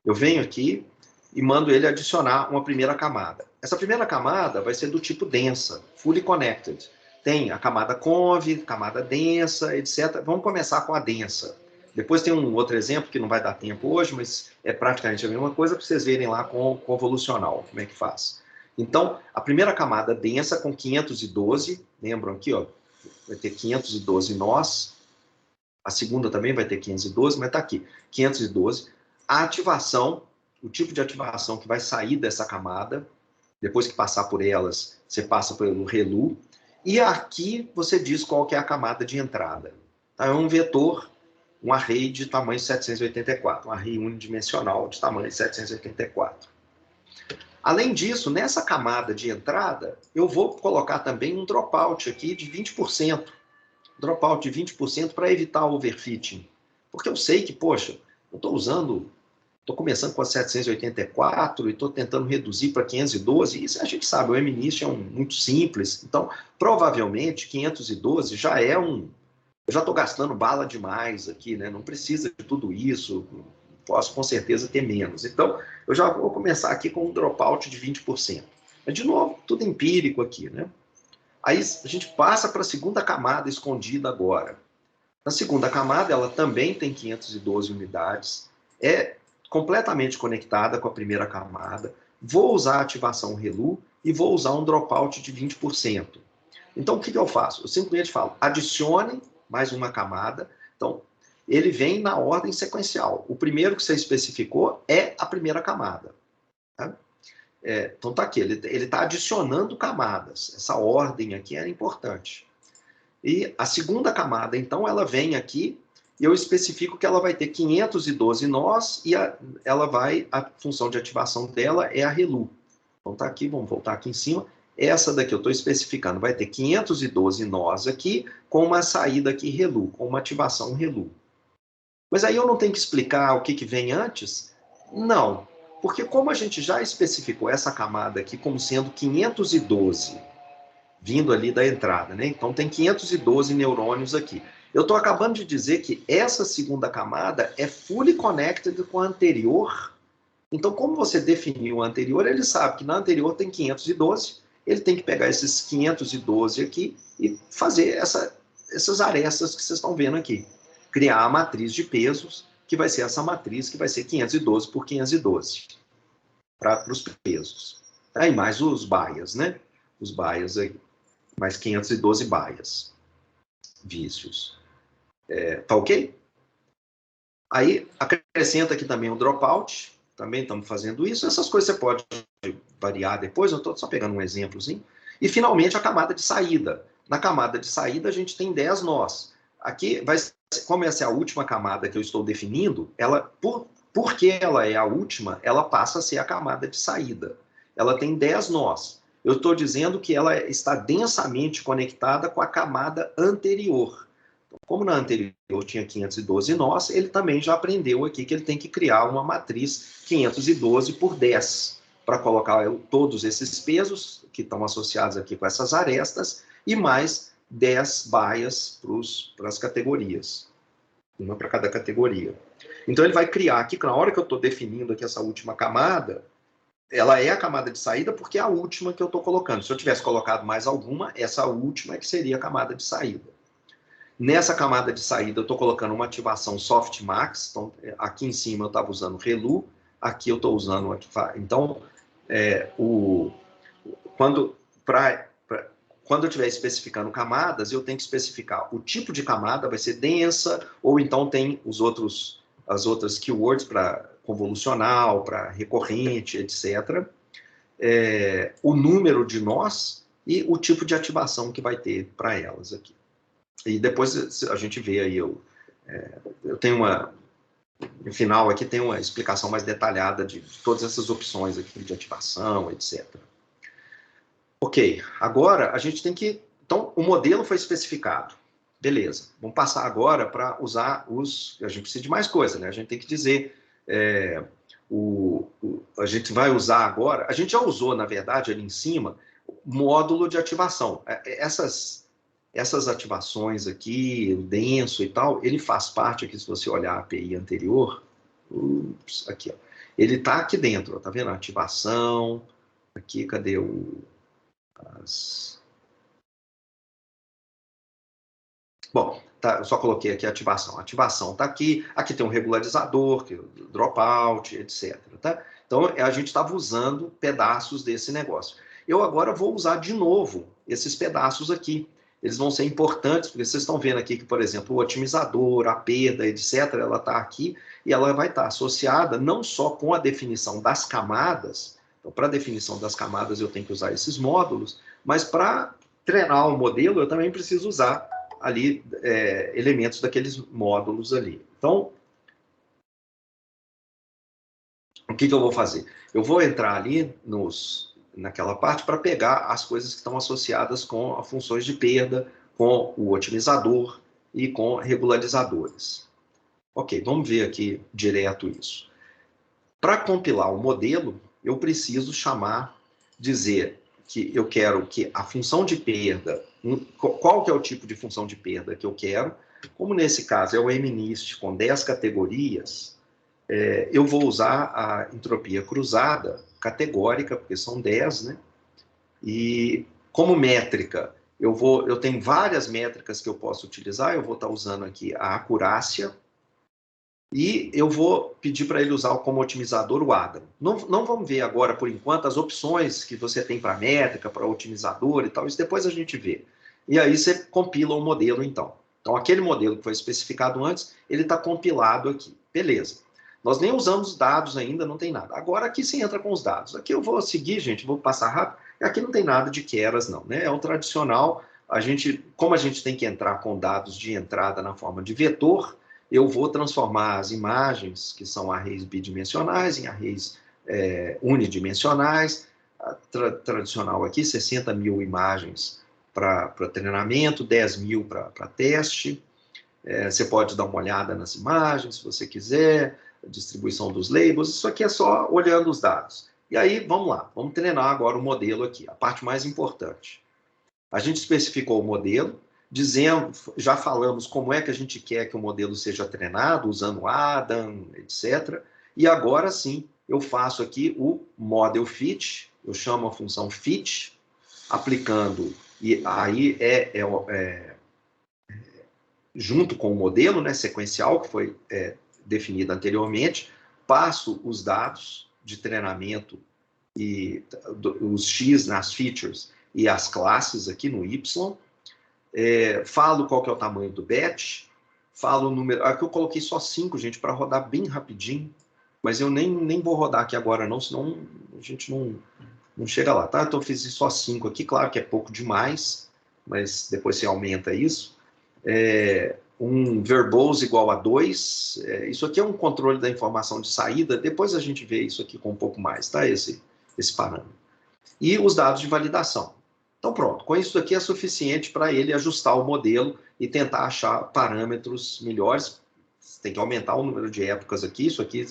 eu venho aqui e mando ele adicionar uma primeira camada. Essa primeira camada vai ser do tipo densa, fully connected. Tem a camada conv, camada densa, etc. Vamos começar com a densa. Depois tem um outro exemplo que não vai dar tempo hoje, mas é praticamente a mesma coisa para vocês verem lá com o convolucional, como é que faz. Então, a primeira camada densa com 512, lembram aqui, ó, vai ter 512 nós. A segunda também vai ter 512, mas está aqui, 512. A ativação, o tipo de ativação que vai sair dessa camada, depois que passar por elas, você passa pelo ReLU, e aqui você diz qual que é a camada de entrada. Tá? É um vetor, um array de tamanho 784, um array unidimensional de tamanho 784. Além disso, nessa camada de entrada, eu vou colocar também um dropout aqui de 20%. Dropout de 20% para evitar o overfitting. Porque eu sei que, poxa, eu estou começando com a 784 e estou tentando reduzir para 512, isso a gente sabe, o MNIST é muito simples, então provavelmente 512 já é eu já estou gastando bala demais aqui, né? Não precisa de tudo isso, posso com certeza ter menos. Então, eu já vou começar aqui com um dropout de 20%. Mas, de novo, tudo empírico aqui, né? Aí a gente passa para a segunda camada escondida agora. Na segunda camada, ela também tem 512 unidades, é completamente conectada com a primeira camada, vou usar a ativação ReLU e vou usar um dropout de 20%. Então, o que eu faço? Eu simplesmente falo, adicione mais uma camada. Então, ele vem na ordem sequencial. O primeiro que você especificou é a primeira camada. Tá? Então, tá aqui, ele está adicionando camadas. Essa ordem aqui é importante. E a segunda camada, então, ela vem aqui e eu especifico que ela vai ter 512 nós e a função de ativação dela é a ReLU. Então, tá aqui, vamos voltar aqui em cima. Essa daqui eu estou especificando, vai ter 512 nós aqui, com uma saída aqui ReLU, com uma ativação ReLU. Mas aí eu não tenho que explicar o que vem antes? Não, porque como a gente já especificou essa camada aqui como sendo 512, vindo ali da entrada, né? Então tem 512 neurônios aqui. Eu estou acabando de dizer que essa segunda camada é fully connected com a anterior. Então, como você definiu a anterior, ele sabe que na anterior tem 512, ele tem que pegar esses 512 aqui e fazer essas arestas que vocês estão vendo aqui. Criar a matriz de pesos, que vai ser essa matriz, que vai ser 512 por 512, para os pesos. Aí mais os bias, né? Os bias aí, mais 512 bias, vícios. Tá ok? Aí, acrescenta aqui também o dropout, também estamos fazendo isso. Essas coisas você pode variar depois, eu estou só pegando um exemplozinho. E, finalmente, a camada de saída. Na camada de saída, a gente tem 10 nós. Aqui, como essa é a última camada que eu estou definindo, ela, porque ela é a última, ela passa a ser a camada de saída. Ela tem 10 nós. Eu estou dizendo que ela está densamente conectada com a camada anterior. Como na anterior tinha 512 nós, ele também já aprendeu aqui que ele tem que criar uma matriz 512 por 10, para colocar todos esses pesos que estão associados aqui com essas arestas, e mais 10 baias para as categorias. Uma para cada categoria. Então ele vai criar aqui, na hora que eu estou definindo aqui essa última camada, ela é a camada de saída porque é a última que eu estou colocando. Se eu tivesse colocado mais alguma, essa última é que seria a camada de saída. Nessa camada de saída, eu estou colocando uma ativação softmax. Então, aqui em cima eu estava usando ReLU, aqui eu estou usando... Então, quando eu estiver especificando camadas, eu tenho que especificar o tipo de camada, vai ser densa, ou então tem as outras keywords para convolucional, para recorrente, etc. O número de nós, e o tipo de ativação que vai ter para elas aqui. E depois a gente vê aí, eu tenho no final aqui tem uma explicação mais detalhada de todas essas opções aqui de ativação, etc. Ok, agora a gente tem que... Então, o modelo foi especificado. Beleza, vamos passar agora para usar a gente precisa de mais coisa, né? A gente tem que dizer... a gente vai usar agora... A gente já usou, na verdade, ali em cima, módulo de ativação. Essas ativações aqui, o denso e tal, ele faz parte aqui, se você olhar a API anterior, aqui, ó, ele está aqui dentro, ó, tá vendo? Ativação, aqui, cadê Bom, tá, eu só coloquei aqui ativação. A ativação está aqui tem um regularizador, que é o dropout, etc. Tá? Então, a gente estava usando pedaços desse negócio. Eu agora vou usar de novo esses pedaços aqui. Eles vão ser importantes, porque vocês estão vendo aqui que, por exemplo, o otimizador, a perda, etc., ela está aqui e ela vai estar associada não só com a definição das camadas. Então, para a definição das camadas, eu tenho que usar esses módulos, mas para treinar o modelo, eu também preciso usar ali elementos daqueles módulos ali. Então, o que eu vou fazer? Eu vou entrar ali naquela parte para pegar as coisas que estão associadas com as funções de perda, com o otimizador e com regularizadores. Ok, vamos ver aqui direto isso. Para compilar o modelo, eu preciso dizer que eu quero que a função de perda, qual que é o tipo de função de perda que eu quero, como nesse caso é o MNIST com 10 categorias, eu vou usar a entropia cruzada categórica, porque são 10, né? E como métrica, eu tenho várias métricas que eu posso utilizar, eu vou estar usando aqui a acurácia, e eu vou pedir para ele usar como otimizador o Adam. Não vamos ver agora, por enquanto, as opções que você tem para métrica, para otimizador e tal, isso depois a gente vê. E aí você compila o modelo, então. Então, aquele modelo que foi especificado antes, ele está compilado aqui. Beleza. Nós nem usamos dados ainda, não tem nada. Agora aqui você entra com os dados. Aqui eu vou seguir, gente, vou passar rápido. Aqui não tem nada de keras, não, né? É o tradicional. Como a gente tem que entrar com dados de entrada na forma de vetor, eu vou transformar as imagens, que são arrays bidimensionais, em arrays unidimensionais. Tradicional aqui, 60 mil imagens para treinamento, 10 mil para teste. Você pode dar uma olhada nas imagens, se você quiser, a distribuição dos labels. Isso aqui é só olhando os dados. E aí, vamos lá, vamos treinar agora o modelo aqui, a parte mais importante. A gente especificou o modelo, já falamos como é que a gente quer que o modelo seja treinado, usando Adam, etc. E agora sim, eu faço aqui o model fit, eu chamo a função fit, aplicando, e aí junto com o modelo, né, sequencial, que foi definido anteriormente, passo os dados de treinamento e os X nas features e as classes aqui no Y, falo qual que é o tamanho do batch, falo o número... Aqui eu coloquei só 5, gente, para rodar bem rapidinho, mas eu nem vou rodar aqui agora não, senão a gente não chega lá, tá? Então eu fiz só 5 aqui, claro que é pouco demais, mas depois você aumenta isso. Um verbose igual a 2, isso aqui é um controle da informação de saída, depois a gente vê isso aqui com um pouco mais, tá? Esse parâmetro. E os dados de validação. Então pronto, com isso aqui é suficiente para ele ajustar o modelo e tentar achar parâmetros melhores. Você tem que aumentar o número de épocas aqui, isso aqui,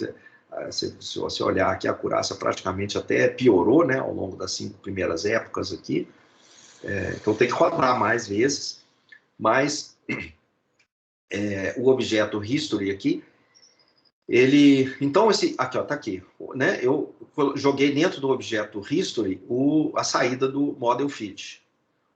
se você olhar aqui, a acurácia praticamente até piorou, né, ao longo das 5 primeiras épocas aqui. Então tem que rodar mais vezes, mas o objeto history aqui, então aqui, ó, tá aqui, né? Eu joguei dentro do objeto history a saída do model fit.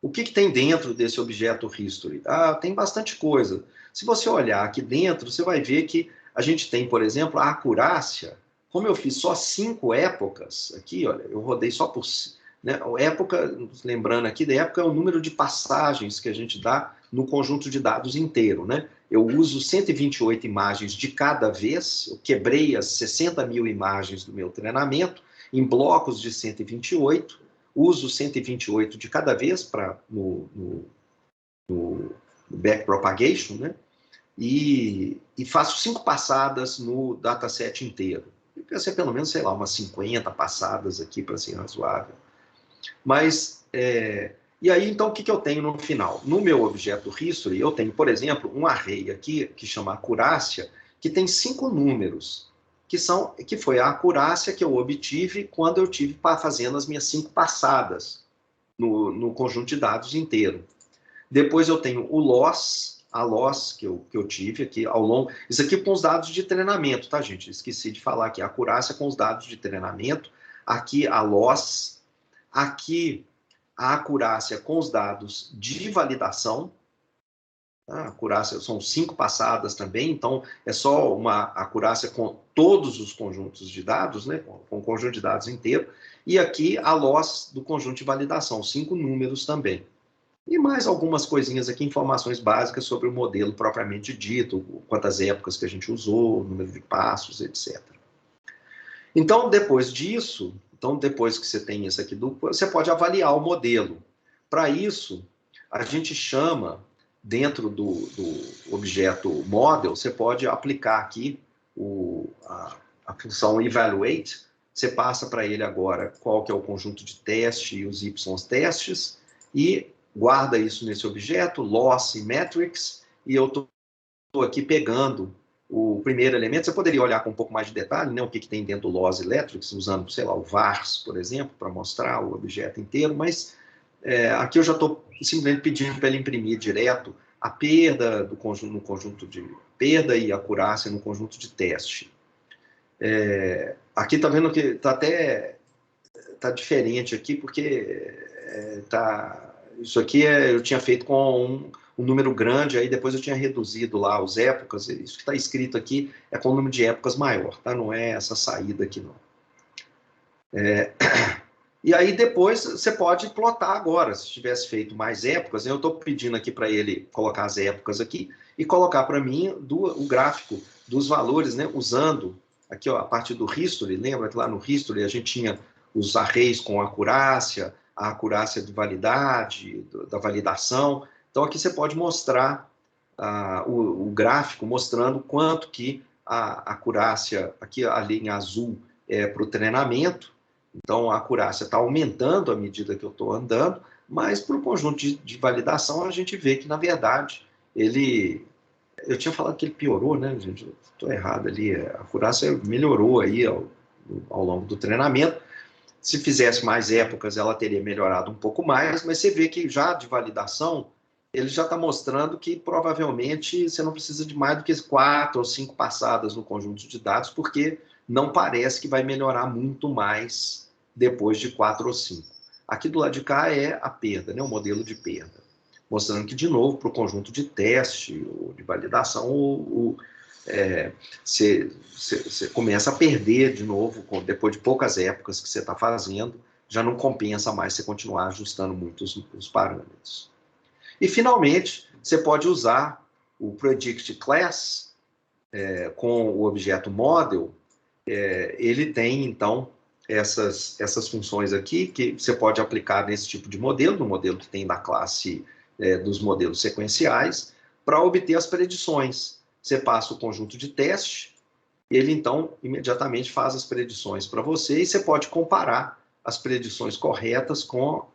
O que tem dentro desse objeto history? Tem bastante coisa. Se você olhar aqui dentro, você vai ver que a gente tem, por exemplo, a acurácia. Como eu fiz só 5 épocas aqui, olha, eu rodei só por, né, época, lembrando aqui, da época é o número de passagens que a gente dá no conjunto de dados inteiro, né? Eu uso 128 imagens de cada vez, eu quebrei as 60 mil imagens do meu treinamento em blocos de 128, uso 128 de cada vez no backpropagation, né? E faço 5 passadas no dataset inteiro. Vai ser pelo menos, sei lá, umas 50 passadas aqui para ser razoável. Mas, e aí, então, o que eu tenho no final? No meu objeto history, eu tenho, por exemplo, um array aqui, que chama acurácia, que tem 5 números, que foi a acurácia que eu obtive quando eu tive fazendo as minhas 5 passadas no conjunto de dados inteiro. Depois eu tenho o loss, a loss que eu tive aqui ao longo. Isso aqui com os dados de treinamento, tá, gente? Esqueci de falar aqui. A acurácia com os dados de treinamento. Aqui a loss. Aqui a acurácia com os dados de validação. A acurácia são 5 passadas também, então é só uma acurácia com todos os conjuntos de dados, né? Com o conjunto de dados inteiro. E aqui a loss do conjunto de validação, 5 números também. E mais algumas coisinhas aqui, informações básicas sobre o modelo propriamente dito, quantas épocas que a gente usou, número de passos, etc. Então, depois disso, depois que você tem isso aqui, você pode avaliar o modelo. Para isso, a gente chama, dentro do objeto model, você pode aplicar aqui a função evaluate, você passa para ele agora qual que é o conjunto de teste e os y testes, e guarda isso nesse objeto, loss e metrics, e eu estou aqui pegando o primeiro elemento. Você poderia olhar com um pouco mais de detalhe, né, o que tem dentro do loss e metrics, usando, sei lá, o vars, por exemplo, para mostrar o objeto inteiro, mas aqui eu já estou simplesmente pedindo para ele imprimir direto a perda do conjunto, no conjunto de perda e acurácia no conjunto de teste. Aqui está vendo que está diferente aqui, porque isso aqui eu tinha feito com um número grande, aí depois eu tinha reduzido lá as épocas. Isso que está escrito aqui é com o número de épocas maior, tá? Não é essa saída aqui, não. E aí depois você pode plotar agora, se tivesse feito mais épocas. Eu estou pedindo aqui para ele colocar as épocas aqui e colocar para mim o gráfico dos valores, né? Usando aqui, ó, a partir do history. Lembra que lá no history a gente tinha os arrays com acurácia, a acurácia de validade, da validação. Então, aqui você pode mostrar o gráfico mostrando quanto que a acurácia, aqui a linha azul é para o treinamento. Então, a acurácia está aumentando à medida que eu estou andando, mas para o conjunto de validação a gente vê que, na verdade, eu tinha falado que ele piorou, né, gente? Estou errado ali. A acurácia melhorou aí ao longo do treinamento. Se fizesse mais épocas, ela teria melhorado um pouco mais, mas você vê que já de validação, ele já está mostrando que provavelmente você não precisa de mais do que 4 ou 5 passadas no conjunto de dados, porque não parece que vai melhorar muito mais depois de 4 ou 5. Aqui do lado de cá é a perda, né, o modelo de perda. Mostrando que, de novo, para o conjunto de teste ou de validação, você começa a perder de novo, depois de poucas épocas que você está fazendo, já não compensa mais você continuar ajustando muito os parâmetros. E, finalmente, você pode usar o Predict Class com o objeto Model. Ele tem, então, essas funções aqui que você pode aplicar nesse tipo de modelo, no modelo que tem da classe dos modelos sequenciais, para obter as predições. Você passa o conjunto de teste, ele então imediatamente faz as predições para você, e você pode comparar as predições corretas com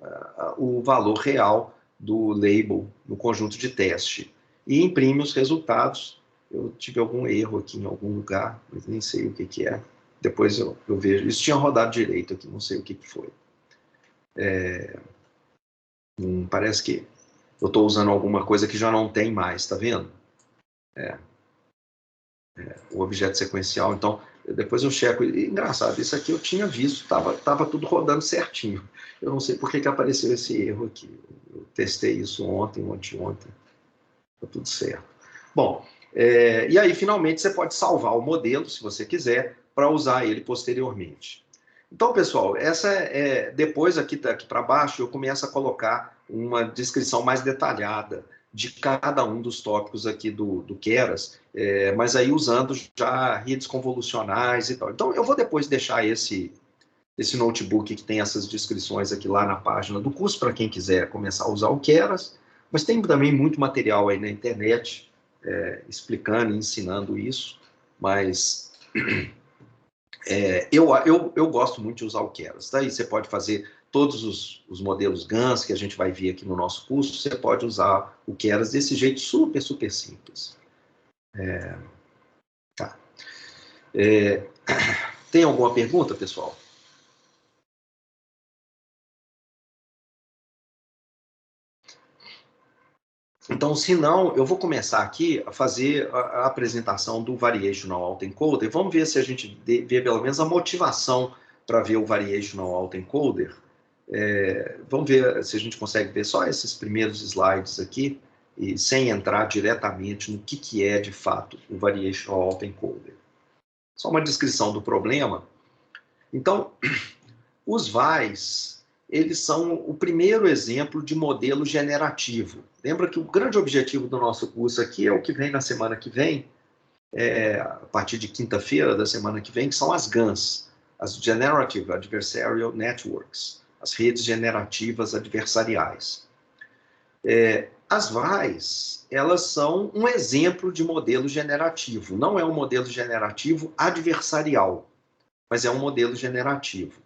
o valor real do label no conjunto de teste. E imprime os resultados. Eu tive algum erro aqui em algum lugar, mas nem sei o que é. Depois eu vejo. Isso tinha rodado direito aqui, não sei o que foi. Parece que eu estou usando alguma coisa que já não tem mais, tá vendo? O objeto sequencial. Então, depois eu checo. E, engraçado, isso aqui eu tinha visto, estava tudo rodando certinho. Eu não sei por que apareceu esse erro aqui. Eu testei isso ontem. Está tudo certo. Bom, e aí, finalmente, você pode salvar o modelo, se você quiser, para usar ele posteriormente. Então, pessoal, depois aqui para baixo, eu começo a colocar uma descrição mais detalhada de cada um dos tópicos aqui do Keras, mas aí usando já redes convolucionais e tal. Então, eu vou depois deixar esse esse notebook que tem essas descrições aqui lá na página do curso, para quem quiser começar a usar o Keras, mas tem também muito material aí na internet explicando e ensinando isso, mas eu gosto muito de usar o Keras. Daí você pode fazer todos os modelos GANs que a gente vai ver aqui no nosso curso, você pode usar o Keras desse jeito super, super simples. Tá. Tem alguma pergunta, pessoal? Então, se não, eu vou começar aqui a fazer a apresentação do Variational Autoencoder. Vamos ver se a gente vê pelo menos a motivação para ver o Variational Autoencoder. Vamos ver se a gente consegue ver só esses primeiros slides aqui, e sem entrar diretamente no que é, de fato, o Variational Autoencoder. Só uma descrição do problema. Então, os VAIs, eles são o primeiro exemplo de modelo generativo. Lembra que o grande objetivo do nosso curso aqui é o que vem na semana que vem, a partir de quinta-feira da semana que vem, que são as GANs, as Generative Adversarial Networks, as redes generativas adversariais. As VAIs, elas são um exemplo de modelo generativo. Não é um modelo generativo adversarial, mas é um modelo generativo.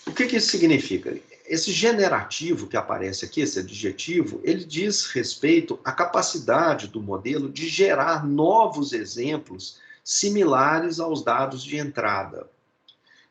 O que isso significa? Esse generativo que aparece aqui, esse adjetivo, ele diz respeito à capacidade do modelo de gerar novos exemplos similares aos dados de entrada.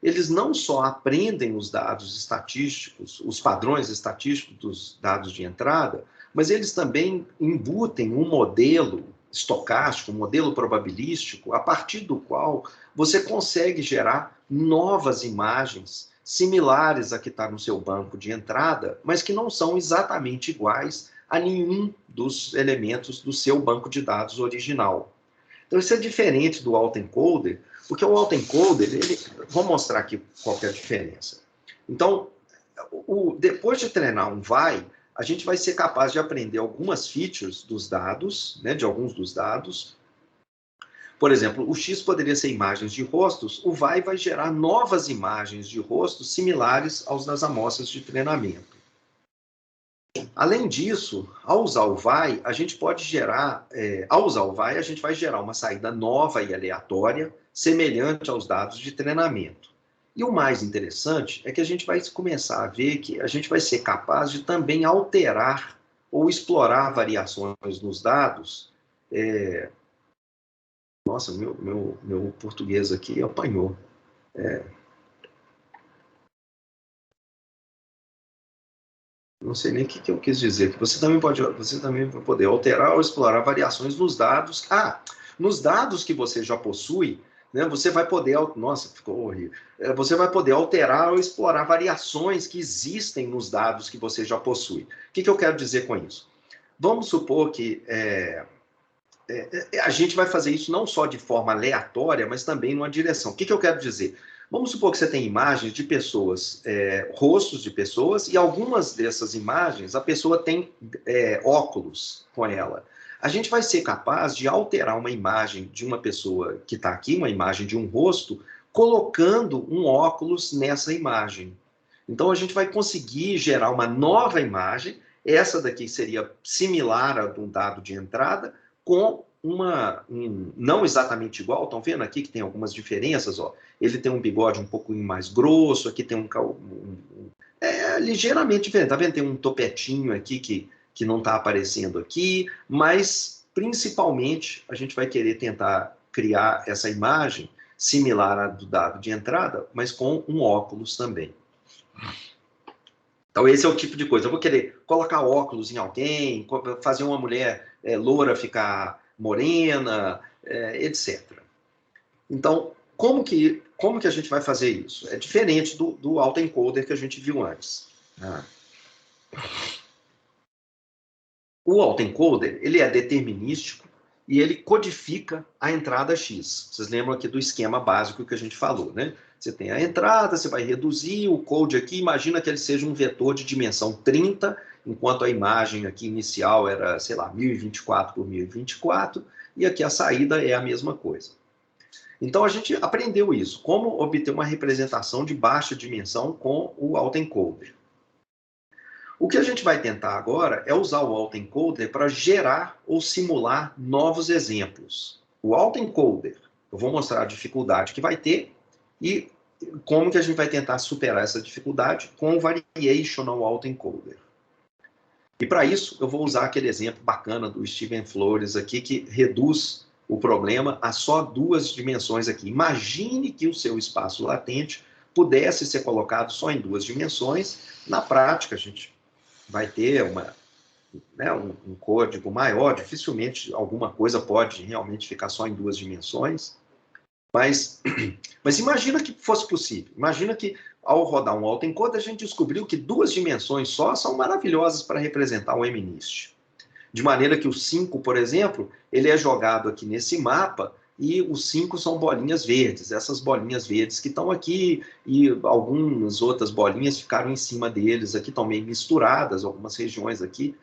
Eles não só aprendem os dados estatísticos, os padrões estatísticos dos dados de entrada, mas eles também embutem um modelo estocástico, um modelo probabilístico, a partir do qual você consegue gerar novas imagens similares a que está no seu banco de entrada, mas que não são exatamente iguais a nenhum dos elementos do seu banco de dados original. Então, isso é diferente do autoencoder, porque o autoencoder, vou mostrar aqui qual que é a diferença. Então, depois de treinar um VAI, a gente vai ser capaz de aprender algumas features dos dados, né, de alguns dos dados. Por exemplo, o X poderia ser imagens de rostos, o VAI vai gerar novas imagens de rostos similares aos das amostras de treinamento. Além disso, ao usar o VAI, a gente pode gerar, a gente vai gerar uma saída nova e aleatória, semelhante aos dados de treinamento. E o mais interessante é que a gente vai começar a ver que a gente vai ser capaz de também alterar ou explorar variações nos dados. Nossa, meu português aqui apanhou. Não sei nem o que eu quis dizer. Que você também vai poder alterar ou explorar variações nos dados. Nos dados que você já possui, né, você vai poder... Nossa, ficou horrível. Você vai poder alterar ou explorar variações que existem nos dados que você já possui. O que eu quero dizer com isso? Vamos supor que... a gente vai fazer isso não só de forma aleatória, mas também numa direção. O que eu quero dizer? Vamos supor que você tem imagens de pessoas, rostos de pessoas, e algumas dessas imagens a pessoa tem óculos com ela. A gente vai ser capaz de alterar uma imagem de uma pessoa que está aqui, uma imagem de um rosto, colocando um óculos nessa imagem. Então a gente vai conseguir gerar uma nova imagem, essa daqui seria similar a de um dado de entrada, com não exatamente igual, estão vendo aqui que tem algumas diferenças, ó. Ele tem um bigode um pouquinho mais grosso, aqui tem ligeiramente diferente, tá vendo? Tem um topetinho aqui que não está aparecendo aqui, mas principalmente a gente vai querer tentar criar essa imagem similar à do dado de entrada, mas com um óculos também. Então esse é o tipo de coisa. Eu vou querer colocar óculos em alguém, fazer uma mulher loura ficar morena, etc. Então, como que a gente vai fazer isso? É diferente do autoencoder que a gente viu antes. O autoencoder, ele é determinístico e ele codifica a entrada X. Vocês lembram aqui do esquema básico que a gente falou, né? Você tem a entrada, você vai reduzir o code aqui, imagina que ele seja um vetor de dimensão 30, enquanto a imagem aqui inicial era, sei lá, 1024 por 1024, e aqui a saída é a mesma coisa. Então, a gente aprendeu isso, como obter uma representação de baixa dimensão com o autoencoder. O que a gente vai tentar agora é usar o autoencoder para gerar ou simular novos exemplos. O autoencoder, eu vou mostrar a dificuldade que vai ter e como que a gente vai tentar superar essa dificuldade com o Variational Autoencoder. E para isso, eu vou usar aquele exemplo bacana do Steven Flores aqui, que reduz o problema a só 2 dimensões aqui. Imagine que o seu espaço latente pudesse ser colocado só em 2 dimensões. Na prática, a gente vai ter um código maior, dificilmente alguma coisa pode realmente ficar só em 2 dimensões. Mas imagina que fosse possível. Imagina que, ao rodar um autoencoder, a gente descobriu que 2 dimensões só são maravilhosas para representar o MNIST. De maneira que o 5, por exemplo, ele é jogado aqui nesse mapa e os 5 são bolinhas verdes. Essas bolinhas verdes que estão aqui e algumas outras bolinhas ficaram em cima deles. Aqui estão meio misturadas, algumas regiões aqui.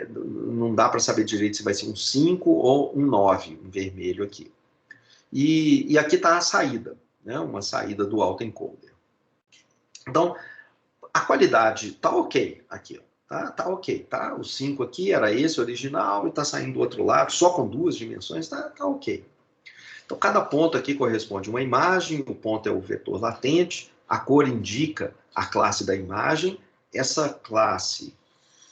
Não dá para saber direito se vai ser um 5 ou um 9, um vermelho aqui. E aqui está a saída, né? Uma saída do autoencoder. Então, a qualidade está ok aqui, ó. Tá ok, tá? O 5 aqui era esse original e está saindo do outro lado, só com 2 dimensões, tá ok. Então, cada ponto aqui corresponde a uma imagem, o ponto é o vetor latente, a cor indica a classe da imagem. Essa classe,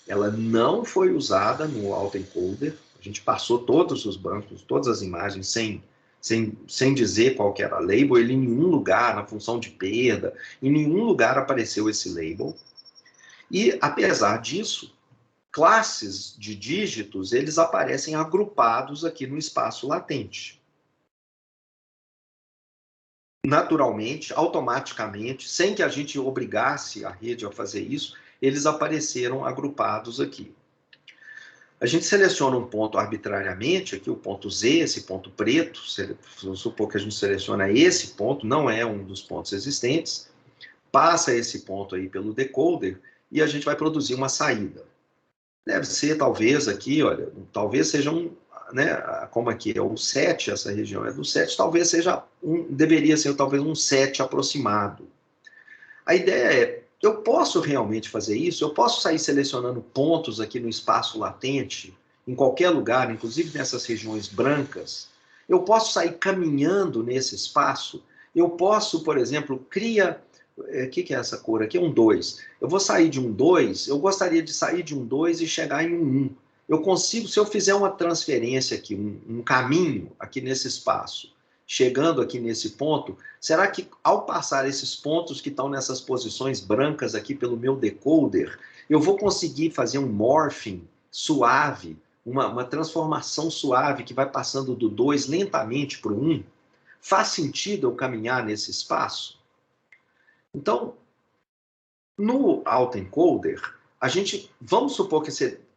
ela não foi usada no autoencoder, a gente passou todos os bancos, todas as imagens sem dizer qual que era a label, ele em nenhum lugar, na função de perda, em nenhum lugar apareceu esse label. E, apesar disso, classes de dígitos, eles aparecem agrupados aqui no espaço latente. Naturalmente, automaticamente, sem que a gente obrigasse a rede a fazer isso, eles apareceram agrupados aqui. A gente seleciona um ponto arbitrariamente, aqui o ponto Z, esse ponto preto, vamos supor que a gente seleciona esse ponto, não é um dos pontos existentes, passa esse ponto aí pelo decoder e a gente vai produzir uma saída. Deve ser, talvez, aqui, olha, talvez seja né, como aqui é o 7, essa região é do 7, talvez seja deveria ser talvez um 7 aproximado. A ideia é, eu posso realmente fazer isso? Eu posso sair selecionando pontos aqui no espaço latente, em qualquer lugar, inclusive nessas regiões brancas. Eu posso sair caminhando nesse espaço. Eu posso, por exemplo, o que é essa cor aqui? Um 2. Eu vou sair de um 2, eu gostaria de sair de um 2 e chegar em um 1. Eu consigo, se eu fizer uma transferência aqui, um caminho aqui nesse espaço, chegando aqui nesse ponto, será que ao passar esses pontos que estão nessas posições brancas aqui pelo meu decoder, eu vou conseguir fazer um morphing suave, uma transformação suave que vai passando do 2 lentamente para o 1? Faz sentido eu caminhar nesse espaço? Então, no autoencoder, vamos supor que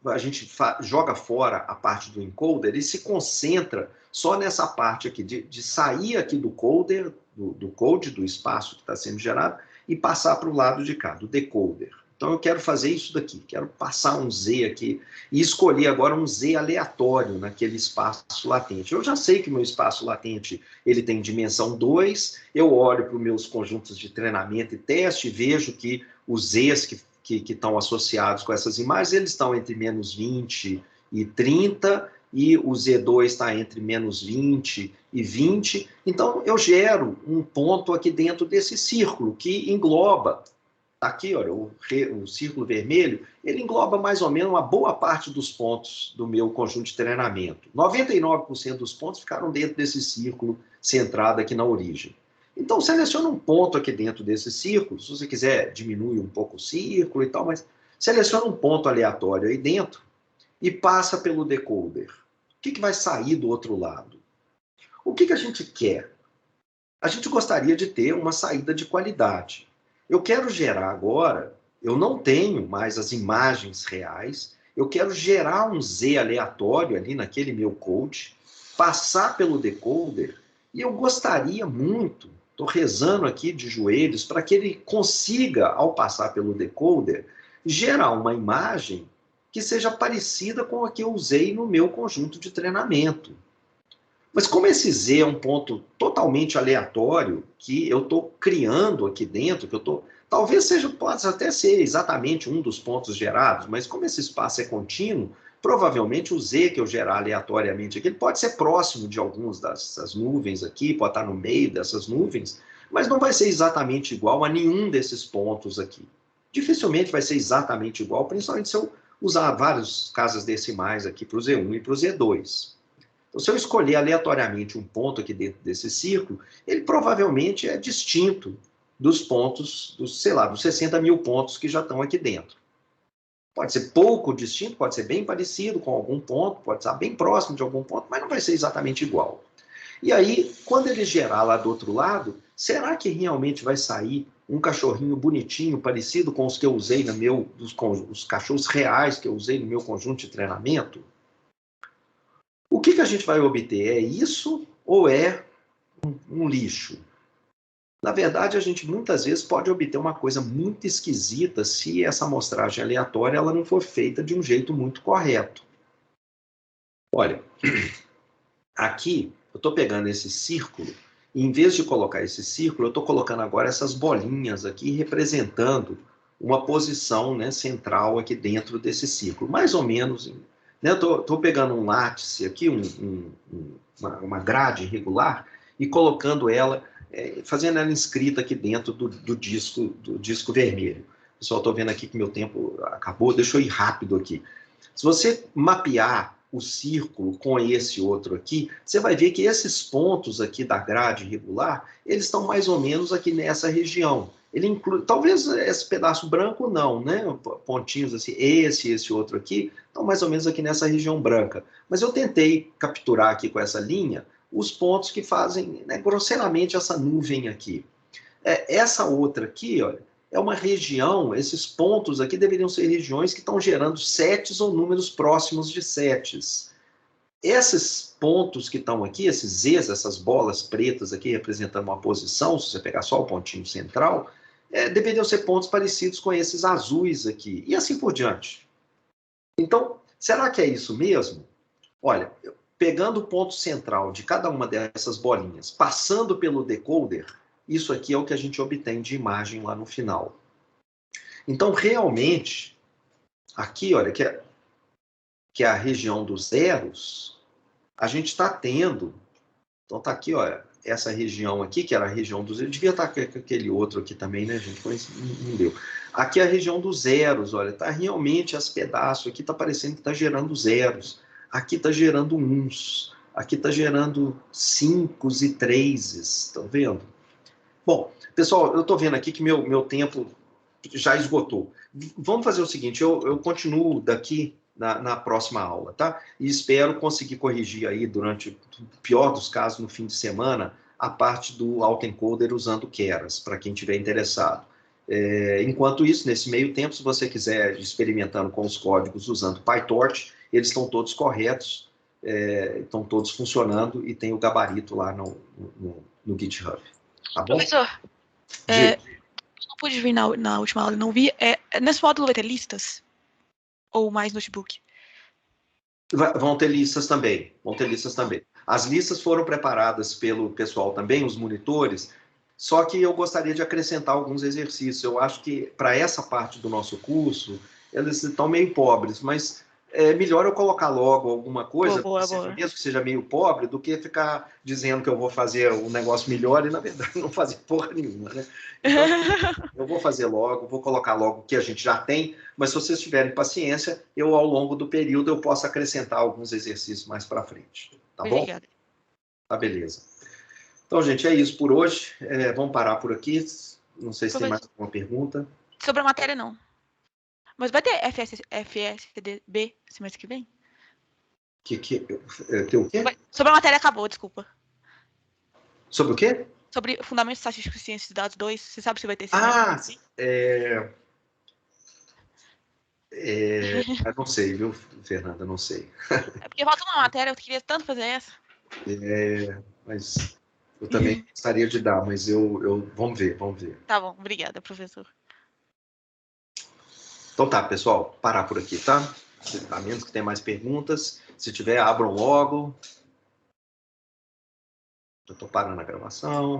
a gente joga fora a parte do encoder e se concentra só nessa parte aqui, de sair aqui do coder, do code, do espaço que está sendo gerado, e passar para o lado de cá, do decoder. Então, eu quero fazer isso daqui, quero passar um Z aqui, e escolher agora um Z aleatório naquele espaço latente. Eu já sei que o meu espaço latente ele tem dimensão 2, eu olho para os meus conjuntos de treinamento e teste, e vejo que os Zs que estão associados com essas imagens, eles estão entre menos 20 e 30, e o Z2 está entre menos 20 e 20. Então, eu gero um ponto aqui dentro desse círculo, que engloba, aqui, olha, o círculo vermelho, ele engloba mais ou menos uma boa parte dos pontos do meu conjunto de treinamento. 99% dos pontos ficaram dentro desse círculo centrado aqui na origem. Então, seleciona um ponto aqui dentro desse círculo, se você quiser diminuir um pouco o círculo e tal, mas seleciona um ponto aleatório aí dentro e passa pelo decoder. O que vai sair do outro lado? O que a gente quer? A gente gostaria de ter uma saída de qualidade. Eu quero gerar agora, eu não tenho mais as imagens reais, eu quero gerar um Z aleatório ali naquele meu code, passar pelo decoder, e eu gostaria muito, estou rezando aqui de joelhos, para que ele consiga, ao passar pelo decoder, gerar uma imagem que seja parecida com a que eu usei no meu conjunto de treinamento. Mas como esse Z é um ponto totalmente aleatório, que eu estou criando aqui dentro, que eu estou... Talvez seja, possa até ser exatamente um dos pontos gerados, mas como esse espaço é contínuo, provavelmente o Z que eu gerar aleatoriamente aqui, ele pode ser próximo de algumas dessas nuvens aqui, pode estar no meio dessas nuvens, mas não vai ser exatamente igual a nenhum desses pontos aqui. Dificilmente vai ser exatamente igual, principalmente se eu usar várias casas decimais aqui para o Z1 e para o Z2. Então, se eu escolher aleatoriamente um ponto aqui dentro desse círculo, ele provavelmente é distinto dos pontos, sei lá, dos 60 mil pontos que já estão aqui dentro. Pode ser pouco distinto, pode ser bem parecido com algum ponto, pode estar bem próximo de algum ponto, mas não vai ser exatamente igual. E aí, quando ele gerar lá do outro lado, será que realmente vai sair um cachorrinho bonitinho, parecido com os que eu usei no meu, os cachorros reais que eu usei no meu conjunto de treinamento? O que a gente vai obter? É isso ou é um lixo? Na verdade, a gente muitas vezes pode obter uma coisa muito esquisita se essa amostragem aleatória ela não for feita de um jeito muito correto. Olha, aqui eu estou pegando esse círculo e em vez de colocar esse círculo, eu estou colocando agora essas bolinhas aqui representando uma posição, né, central aqui dentro desse círculo. Mais ou menos, né, eu estou pegando um látice aqui, uma grade irregular, e colocando ela, fazendo ela inscrita aqui dentro do disco vermelho. Pessoal, estou vendo aqui que meu tempo acabou, deixa eu ir rápido aqui. Se você mapear o círculo com esse outro aqui, você vai ver que esses pontos aqui da grade irregular, eles estão mais ou menos aqui nessa região. Ele inclui, talvez esse pedaço branco não, né? Pontinhos assim, esse outro aqui, estão mais ou menos aqui nessa região branca. Mas eu tentei capturar aqui com essa linha os pontos que fazem, né, grosseiramente essa nuvem aqui. Essa outra aqui, olha, é uma região, esses pontos aqui deveriam ser regiões que estão gerando setes ou números próximos de setes. Esses pontos que estão aqui, esses Zs, essas bolas pretas aqui representando uma posição, se você pegar só o pontinho central, deveriam ser pontos parecidos com esses azuis aqui, e assim por diante. Então, será que é isso mesmo? Olha, pegando o ponto central de cada uma dessas bolinhas, passando pelo decoder, isso aqui é o que a gente obtém de imagem lá no final. Então, realmente, aqui, olha, que é a região dos zeros, a gente está tendo... Então, está aqui, olha, essa região aqui, que era a região dos zeros. Devia estar com aquele outro aqui também, né, gente? Mas não deu. Aqui é a região dos zeros, olha, está realmente esse pedaço aqui, está parecendo que está gerando zeros. Aqui está gerando uns. Aqui está gerando 5 e 3, estão vendo? Bom, pessoal, eu estou vendo aqui que meu tempo já esgotou. Vamos fazer o seguinte, eu continuo daqui na próxima aula, tá? E espero conseguir corrigir aí durante, o pior dos casos, no fim de semana, a parte do autoencoder usando Keras, para quem estiver interessado. Enquanto isso, nesse meio tempo, se você quiser ir experimentando com os códigos usando PyTorch, eles estão todos corretos, estão todos funcionando e tem o gabarito lá no GitHub. Tá bom? Professor, eu não pude vir na última aula, não vi. Nesse módulo vai ter listas? Ou mais notebook? Vão ter listas também. As listas foram preparadas pelo pessoal também, os monitores, só que eu gostaria de acrescentar alguns exercícios. Eu acho que para essa parte do nosso curso, eles estão meio pobres, mas é melhor eu colocar logo alguma coisa, boa. mesmo que seja meio pobre, do que ficar dizendo que eu vou fazer um negócio melhor e, na verdade, não fazer porra nenhuma, né? Então, eu vou fazer logo, vou colocar logo o que a gente já tem, mas se vocês tiverem paciência, eu, ao longo do período, eu posso acrescentar alguns exercícios mais para frente. Tá bom? Obrigada. Tá, beleza. Então, gente, é isso por hoje. Vamos parar por aqui. Não sei se tem mais alguma pergunta. Sobre a matéria, não. Mas vai ter FSDB semestre que vem? Tem o quê? Sobre a matéria acabou, desculpa. Sobre o quê? Sobre Fundamentos Estatísticos e Ciências de Dados 2. Você sabe se vai ter esse não sei, viu, Fernanda? Não sei. É porque falta uma matéria, eu queria tanto fazer essa. Mas eu também gostaria de dar, mas vamos ver. Tá bom, obrigada, professor. Então tá, pessoal, parar por aqui, tá? A menos que tenha mais perguntas. Se tiver, abram logo. Eu estou parando a gravação.